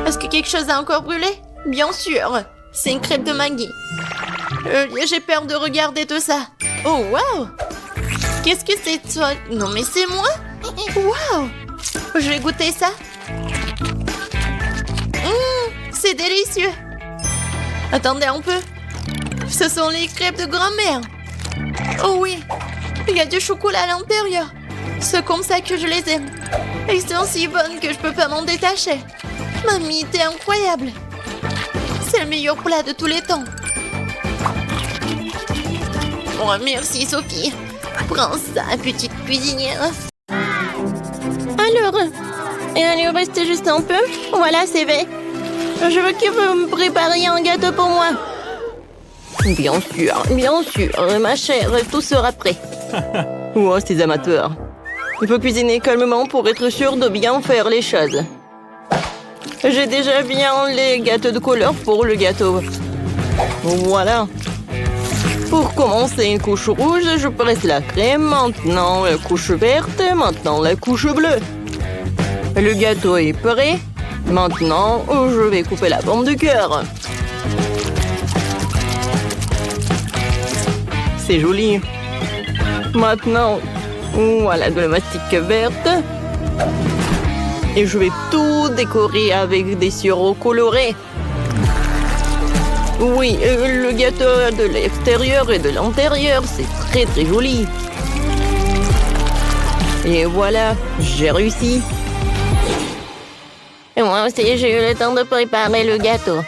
[SPEAKER 1] Est-ce que quelque chose a encore brûlé? Bien sûr, c'est une crêpe de Maggie. J'ai peur de regarder tout ça. Oh, waouh! Qu'est-ce que c'est toi? Non mais c'est moi? Waouh! Je vais goûter ça. C'est délicieux. Attendez un peu. Ce sont les crêpes de grand-mère. Oh oui, il y a du chocolat à l'intérieur. C'est comme ça que je les aime. Elles sont si bonnes que je peux pas m'en détacher. Mamie, t'es incroyable. C'est le meilleur plat de tous les temps. Oh, merci Sophie. Prends ça, petite cuisinière. Alors, il reste juste un peu. Voilà, c'est fait. Je veux que vous me prépariez un gâteau pour moi. Bien sûr, ma chère, tout sera prêt.
[SPEAKER 2] Oh, ces amateurs. Il faut cuisiner calmement pour être sûr de bien faire les choses. J'ai déjà bien les gâteaux de couleur pour le gâteau. Voilà. Pour commencer une couche rouge, je presse la crème, maintenant la couche verte, maintenant la couche bleue. Le gâteau est prêt. Maintenant, je vais couper la forme du cœur. C'est joli. Maintenant, voilà de la mastic verte. Et je vais tout décorer avec des sirops colorés. Oui, le gâteau de l'extérieur et de l'intérieur, c'est très très joli. Et voilà, j'ai réussi.
[SPEAKER 1] Et moi aussi, j'ai eu le temps de préparer le gâteau.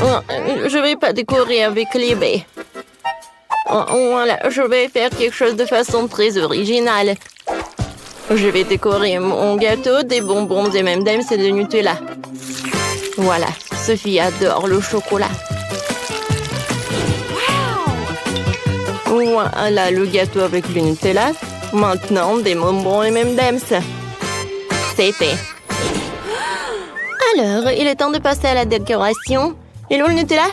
[SPEAKER 1] Oh, je vais pas décorer avec les baies.
[SPEAKER 2] Voilà, je vais faire quelque chose de façon très originale. Je vais décorer mon gâteau des bonbons des M&M's et de Nutella. Voilà, Sophie adore le chocolat. Voilà le gâteau avec le Nutella. Maintenant, des bonbons M&M's. C'est fait. Alors, il est temps de passer à la décoration. Et le Nutella?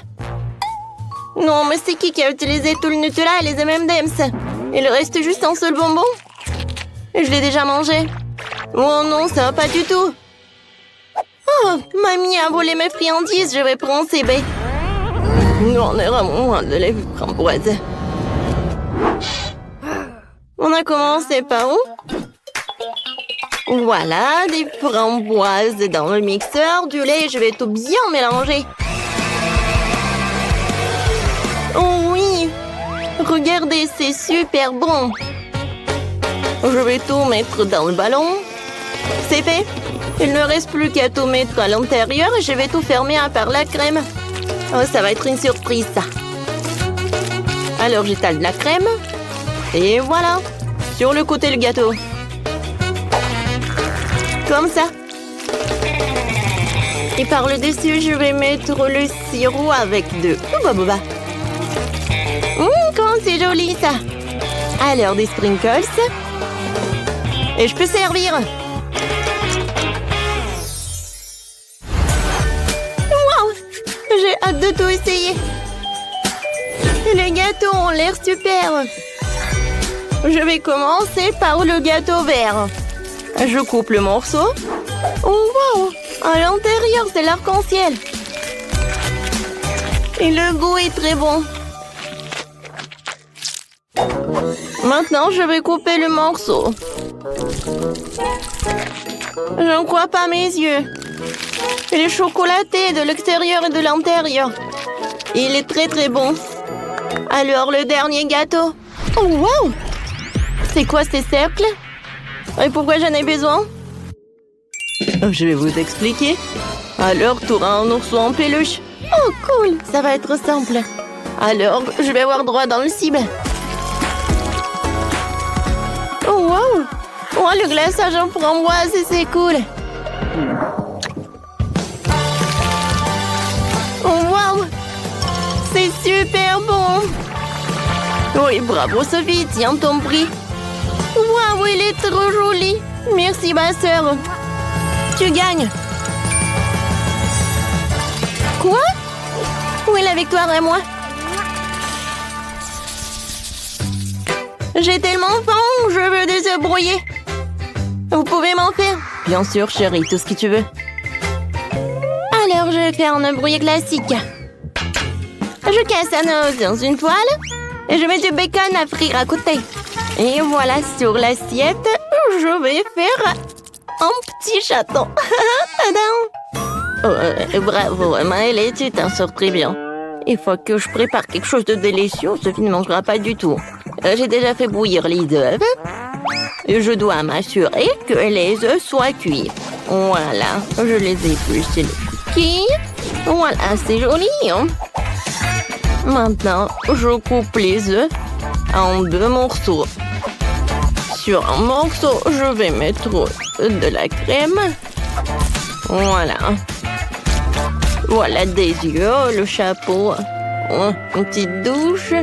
[SPEAKER 2] Non, mais c'est qui a utilisé tout le Nutella et les M&M's? Il reste juste un seul bonbon? Et je l'ai déjà mangé. Oh non, ça va pas du tout. Oh, mamie a volé mes friandises, je vais prendre ces baies. On est vraiment loin de la framboise. On a commencé par où? Voilà, des framboises dans le mixeur, du lait, je vais tout bien mélanger. Oh oui, regardez, c'est super bon. Je vais tout mettre dans le ballon. C'est fait. Il ne reste plus qu'à tout mettre à l'intérieur et je vais tout fermer à part la crème. Oh, ça va être une surprise, ça. Alors, j'étale de la crème. Et voilà. Sur le côté, le gâteau. Comme ça. Et par le dessus, je vais mettre le sirop avec de... Comment c'est joli, ça. Alors, des sprinkles. Et je peux servir. Wow! J'ai hâte de tout essayer. Les gâteaux ont l'air super. Je vais commencer par le gâteau vert. Je coupe le morceau. Oh, wow! À l'intérieur, c'est l'arc-en-ciel. Et le goût est très bon. Maintenant, je vais couper le morceau. Je ne crois pas mes yeux. Il est chocolaté de l'extérieur et de l'intérieur. Il est très très bon. Alors, le dernier gâteau. Oh, wow! C'est quoi ces cercles? Et pourquoi j'en ai besoin? Je vais vous expliquer. Alors, tu auras un ourson en peluche. Oh, cool! Ça va être simple. Alors, je vais avoir droit dans le cible. Oh, wow! Oh, le glaçage en framboise, c'est cool. Oh, wow! C'est super bon. Oui, bravo Sophie, tiens ton prix. Waouh, il est trop joli. Merci ma sœur. Tu gagnes. Quoi? Où est la victoire à moi? J'ai tellement faim, je veux des œufs brouillés. Vous pouvez m'en faire? Bien sûr, chérie, tout ce que tu veux. Alors, je vais faire un œuf brouillé classique. Je casse un œuf dans une toile et je mets du bacon à frire à côté. Et voilà, sur l'assiette, je vais faire un petit chaton. Bravo, Maëlle, tu t'en sors très bien. Il faut que je prépare quelque chose de délicieux. Sophie ne mangera pas du tout. J'ai déjà fait bouillir les œufs. Et je dois m'assurer que les œufs soient cuits. Voilà, je les ai épluchés les cookies. Voilà, c'est joli. Hein? Maintenant, je coupe les œufs en 2 morceaux. Sur un morceau, je vais mettre de la crème. Voilà. Voilà des yeux, le chapeau. Une petite douche.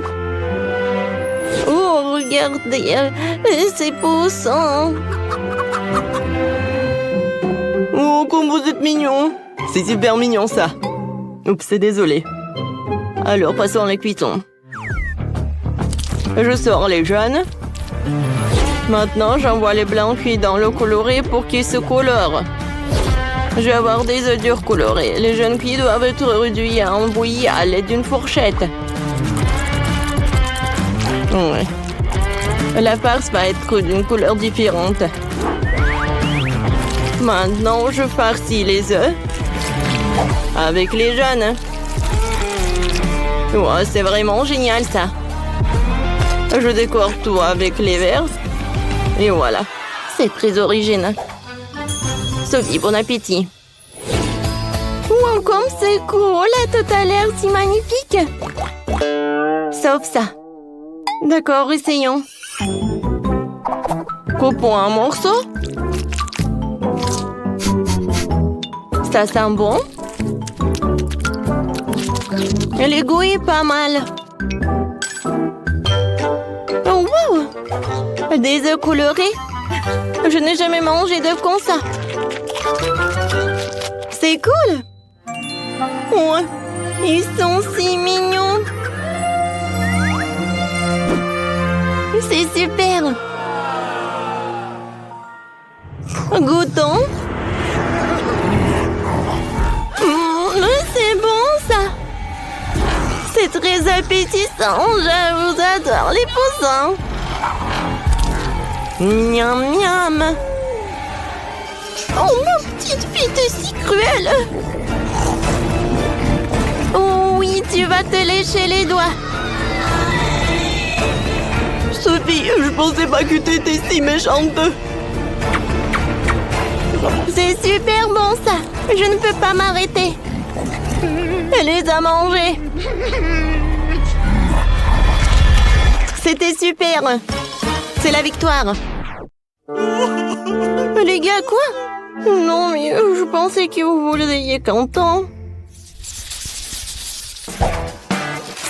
[SPEAKER 2] Oh, regardez, c'est poussant. Oh, comme vous êtes mignon. C'est super mignon, ça. Oups, c'est désolé. Alors, passons à la cuisson. Je sors les jaunes. Maintenant, j'envoie les blancs cuits dans l'eau colorée pour qu'ils se colorent. Je vais avoir des œufs durs colorés. Les jaunes cuits doivent être réduits en bouillie à l'aide d'une fourchette. Ouais. La farce va être d'une couleur différente. Maintenant, je farcis les œufs avec les jaunes. Ouais, c'est vraiment génial, ça. Je décore tout avec les verts. Et voilà, c'est très original. Sophie, bon appétit. Wow, comme c'est cool, tout a l'air si magnifique. Sauf ça. D'accord, essayons. Coupons un morceau. Ça sent bon. Le goût est pas mal. Oh, wow! Des œufs colorés. Je n'ai jamais mangé d'œufs comme ça. C'est cool. Ouais, ils sont si mignons. C'est super. Goûtons. C'est bon ça. C'est très appétissant. Je vous adore les poussins. Miam miam. Oh, ma petite fille, t'es si cruelle. Oh oui, tu vas te lécher les doigts.
[SPEAKER 1] Sophie, je pensais pas que t'étais si méchante.
[SPEAKER 2] C'est super bon ça. Je ne peux pas m'arrêter. Elle les a mangés. C'était super. C'est la victoire. Les gars, quoi? Non, mais je pensais que vous vouliez content.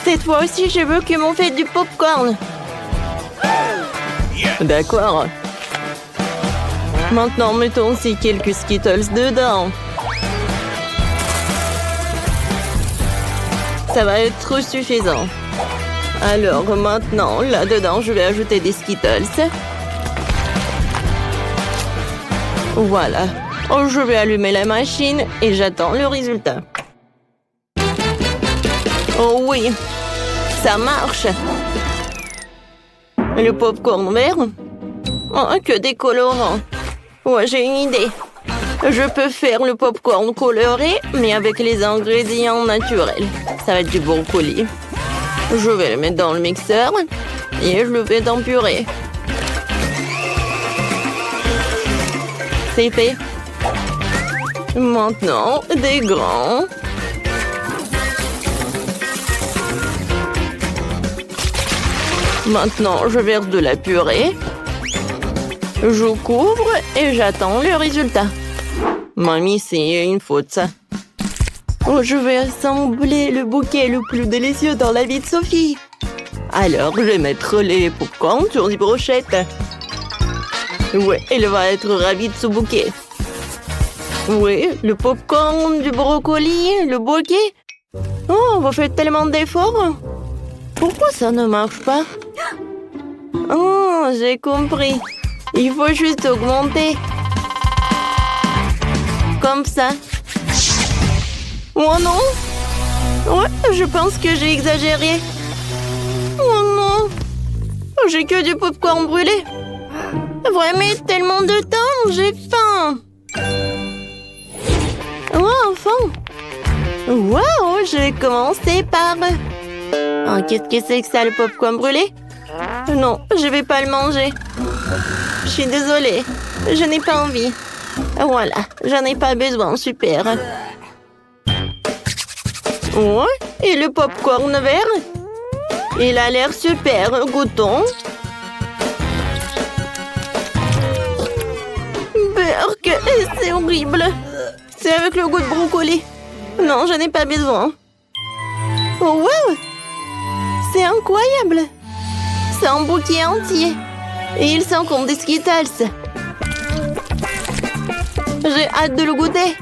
[SPEAKER 2] Cette fois aussi, je veux que m'en fait du popcorn.
[SPEAKER 1] D'accord.
[SPEAKER 2] Maintenant, mettons aussi quelques Skittles dedans. Ça va être suffisant. Alors maintenant, là-dedans, je vais ajouter des Skittles. Voilà. Oh, je vais allumer la machine et j'attends le résultat. Oh oui, ça marche. Le popcorn vert. Oh, que des colorants. Ouais, j'ai une idée. Je peux faire le popcorn coloré, mais avec les ingrédients naturels. Ça va être du brocoli. Je vais le mettre dans le mixeur et je le fais en purée. C'est fait. Maintenant, des grands. Maintenant, je verse de la purée. Je couvre et j'attends le résultat. Mamie, c'est une faute, ça. Oh, je vais assembler le bouquet le plus délicieux dans la vie de Sophie. Alors, je vais mettre les popcorn sur des brochettes. Ouais, elle va être ravie de ce bouquet. Oui, le popcorn, du brocoli, le bouquet. Oh, vous faites tellement d'efforts. Pourquoi ça ne marche pas? Oh, j'ai compris. Il faut juste augmenter. Comme ça. Oh non! Ouais, je pense que j'ai exagéré. Oh non! J'ai que du popcorn brûlé. Vraiment tellement de temps, j'ai faim. Oh, enfin! Waouh, je vais commencer par... Oh, qu'est-ce que c'est que ça, le popcorn brûlé? Non, je vais pas le manger. Je suis désolée, je n'ai pas envie. Voilà, j'en ai pas besoin, super. Ouais, et le popcorn vert? Il a l'air super, goûtons. Berk, c'est horrible. C'est avec le goût de brocoli. Non, je n'ai pas besoin. Oh, wow! C'est incroyable! C'est un bouquet entier. Et il sent comme des Skittles. J'ai hâte de le goûter.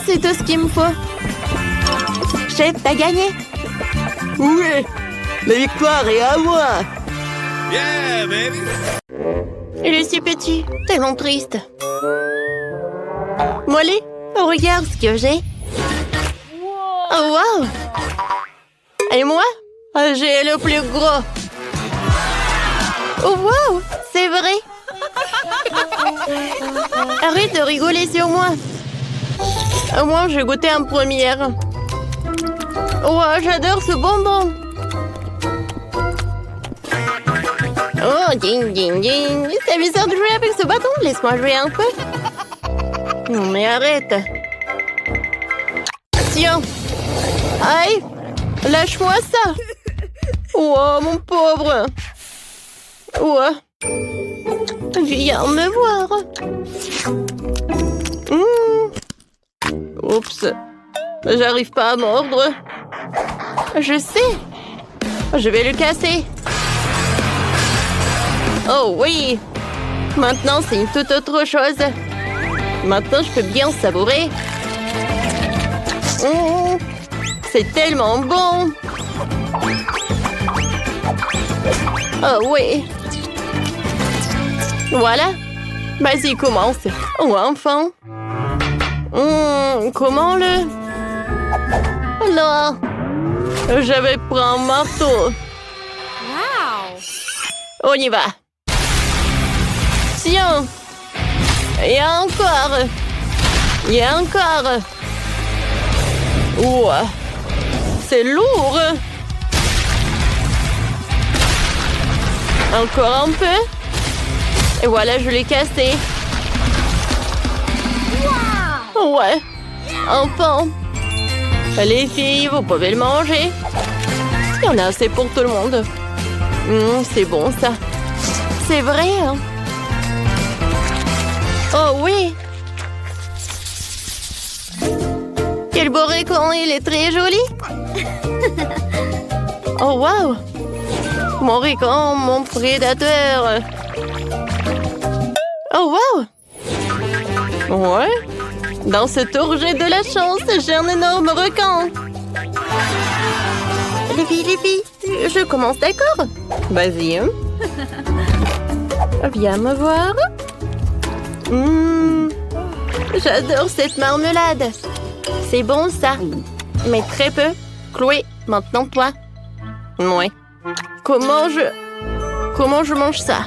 [SPEAKER 2] C'est tout ce qu'il me faut. Chef, t'as gagné.
[SPEAKER 1] Oui, la victoire est à moi.
[SPEAKER 3] Yeah, baby!
[SPEAKER 2] Je suis petit, tellement triste. Molly, regarde ce que j'ai. Oh, wow! Et moi, j'ai le plus gros. Oh, wow! C'est vrai. Arrête de rigoler sur moi. Moi, j'ai goûté en première. Oh, j'adore ce bonbon. Oh, ding, ding, ding. C'est bizarre de jouer avec ce bâton. Laisse-moi jouer un peu. Non, mais arrête. Tiens. Aïe! Lâche-moi ça! Oh, mon pauvre! Ouais. Viens me voir. Oups. J'arrive pas à mordre. Je sais. Je vais le casser. Oh oui. Maintenant, c'est une toute autre chose. Maintenant, je peux bien savourer. C'est tellement bon. Oh oui. Voilà. Vas-y, commence. Oh, enfin. Comment le... Non. Je vais prendre un marteau.
[SPEAKER 1] Wow!
[SPEAKER 2] On y va. Tiens. Et encore. Et encore. Ouah. C'est lourd. Encore un peu. Et voilà, je l'ai cassé.
[SPEAKER 1] Wow!
[SPEAKER 2] Ouais. Enfin. Les filles, vous pouvez le manger. Il y en a assez pour tout le monde. C'est bon, ça. C'est vrai, hein? Oh oui. Quel beau récon, il est très joli. Oh, wow. Mon récon, mon prédateur. Oh, wow. Ouais. Dans ce tour, j'ai de la chance. J'ai un énorme requin. Les filles, je commence, d'accord? Vas-y. Hein? Viens me voir. J'adore cette marmelade. C'est bon, ça. Mais très peu. Chloé, maintenant toi. Ouais. Comment je mange ça?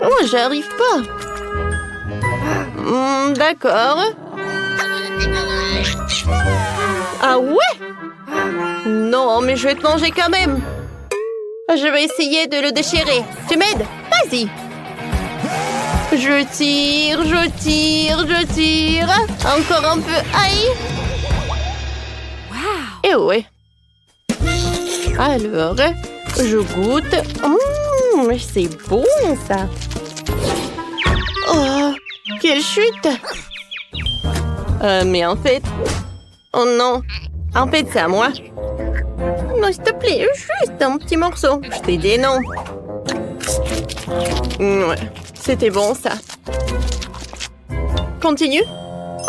[SPEAKER 2] Oh, j'arrive pas. D'accord. Ah ouais? Non, mais je vais te manger quand même. Je vais essayer de le déchirer. Tu m'aides? Vas-y. Je tire. Encore un peu. Aïe.
[SPEAKER 1] Wow!
[SPEAKER 2] Et ouais. Alors, je goûte. C'est bon, ça. Oh, quelle chute. Mais en fait... Oh non. En fait, c'est à moi. Non, s'il te plaît, juste un petit morceau. Je t'ai dit non. Ouais, c'était bon, ça. Continue.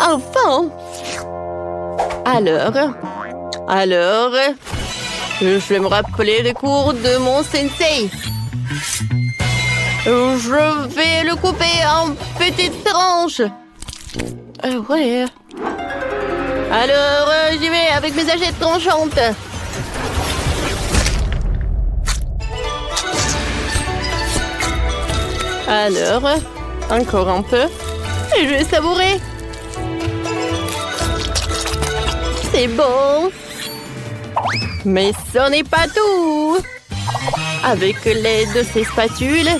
[SPEAKER 2] Enfin. Alors, je vais me rappeler les cours de mon sensei. Je vais le couper en petites tranches. Ouais. Alors, j'y vais avec mes agettes tranchantes. Alors, encore un peu. Et je vais savourer. C'est bon. Mais ce n'est pas tout. Avec l'aide de ces spatules,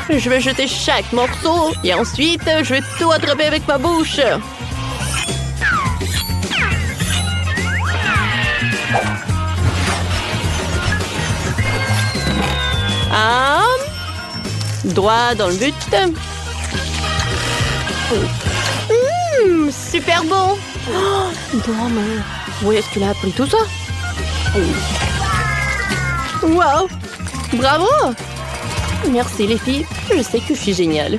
[SPEAKER 2] je vais jeter chaque morceau et ensuite, je vais tout attraper avec ma bouche. Droit dans le but. Super bon. Oh, non, mais où est-ce qu'il a appris tout ça? Wow. Bravo. Merci les filles. Je sais que je suis géniale.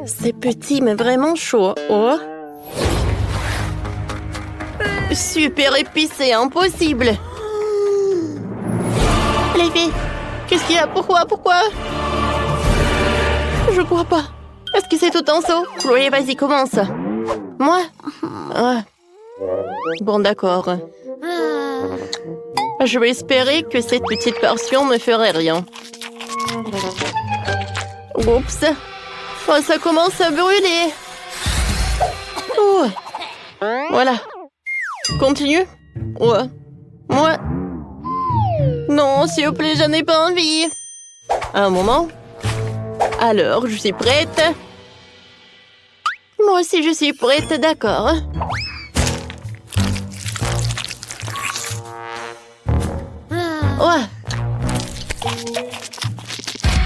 [SPEAKER 2] C'est petit mais vraiment chaud. Oh. Super épicé, impossible. Les filles, qu'est-ce qu'il y a? Pourquoi? Je crois pas. Est-ce que c'est tout en saut? Chloé, vas-y, commence. Moi? Bon, d'accord. Je vais espérer que cette petite portion ne ferait rien. Oups. Oh, ça commence à brûler. Oh. Voilà. Continue. Ouais. Moi. Non, s'il vous plaît, j'en ai pas envie. Un moment. Alors, je suis prête. Moi aussi, je suis prête, d'accord. Ouais.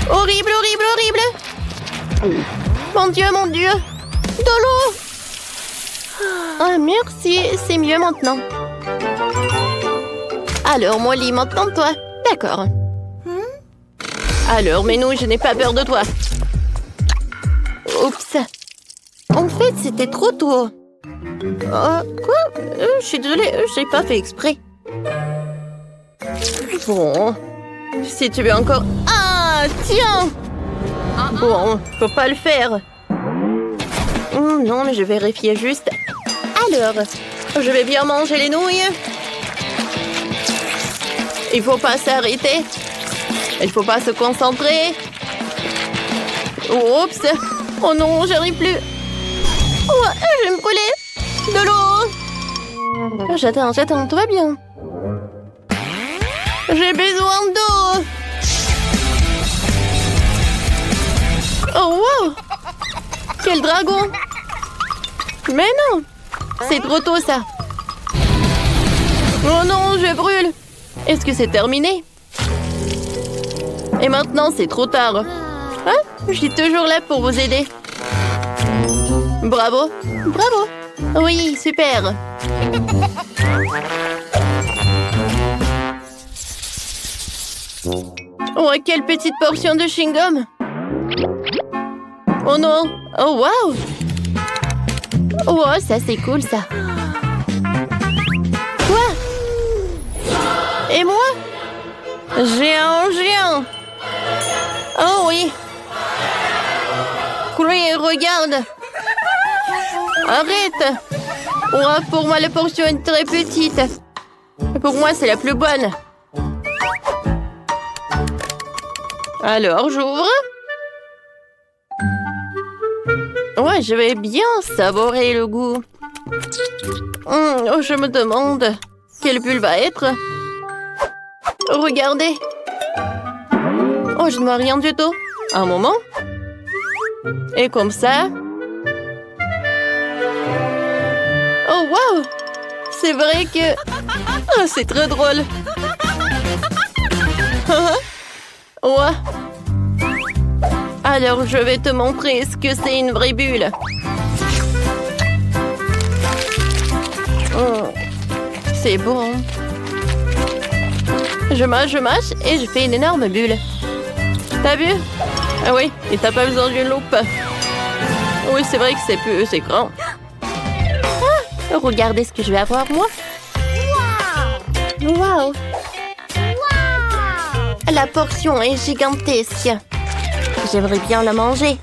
[SPEAKER 2] Horrible, horrible, horrible. Mon Dieu, mon Dieu. De l'eau. Ah, merci, c'est mieux maintenant. Alors, Molly, maintenant toi. D'accord. Alors, Menou, je n'ai pas peur de toi. Oups. En fait, c'était trop tôt. Quoi? Je suis désolée, je n'ai pas fait exprès. Bon. Si tu veux encore... Ah, tiens! Bon, faut pas le faire. Non, mais je vérifiais juste. Alors, je vais bien manger les nouilles. Il faut pas s'arrêter. Il faut pas se concentrer. Oups. Oh non, j'arrive plus. Oh, je vais me brûler. De l'eau. J'attends, tout va bien. J'ai besoin d'eau. Oh, wow. Quel dragon. Mais non. C'est trop tôt, ça. Oh non, je brûle. Est-ce que c'est terminé? Et maintenant, c'est trop tard. Hein? Je suis toujours là pour vous aider. Bravo. Bravo. Oui, super. Oh, quelle petite portion de chewing-gum. Oh non. Oh, wow. Oh, ça, c'est cool, ça. Quoi? Et moi? Géant. Oh oui. Chloé, regarde. Arrête. Oh, pour moi, la portion est très petite. Pour moi, c'est la plus bonne. Alors, j'ouvre. Ouais, je vais bien savourer le goût. Oh, je me demande quelle bulle va être. Regardez. Oh, je ne vois rien du tout. Un moment. Et comme ça. Oh, wow. C'est vrai que... Oh, c'est très drôle. Ouais. Alors, je vais te montrer ce que c'est une vraie bulle. Oh, c'est bon. Je mâche et je fais une énorme bulle. T'as vu? Ah oui, et t'as pas besoin d'une loupe. Oui, c'est vrai que c'est grand. Ah, regardez ce que je vais avoir, moi. Wow! La portion est gigantesque. J'aimerais bien la manger.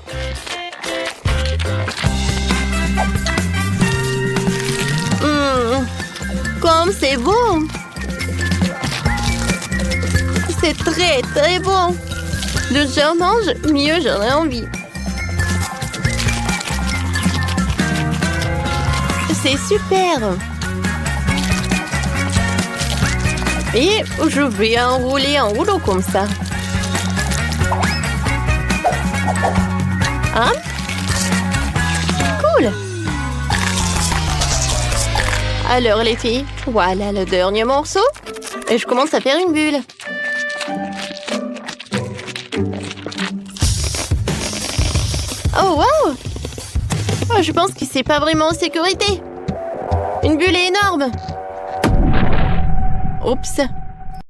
[SPEAKER 2] Comme c'est bon! C'est très, très bon! Plus j'en mange, mieux j'en ai envie. C'est super! Et je vais enrouler en rouleau comme ça. Hein? Cool! Alors les filles, voilà le dernier morceau. Et je commence à faire une bulle. Oh wow! Oh, je pense que c'est pas vraiment en sécurité. Une bulle énorme. Oups.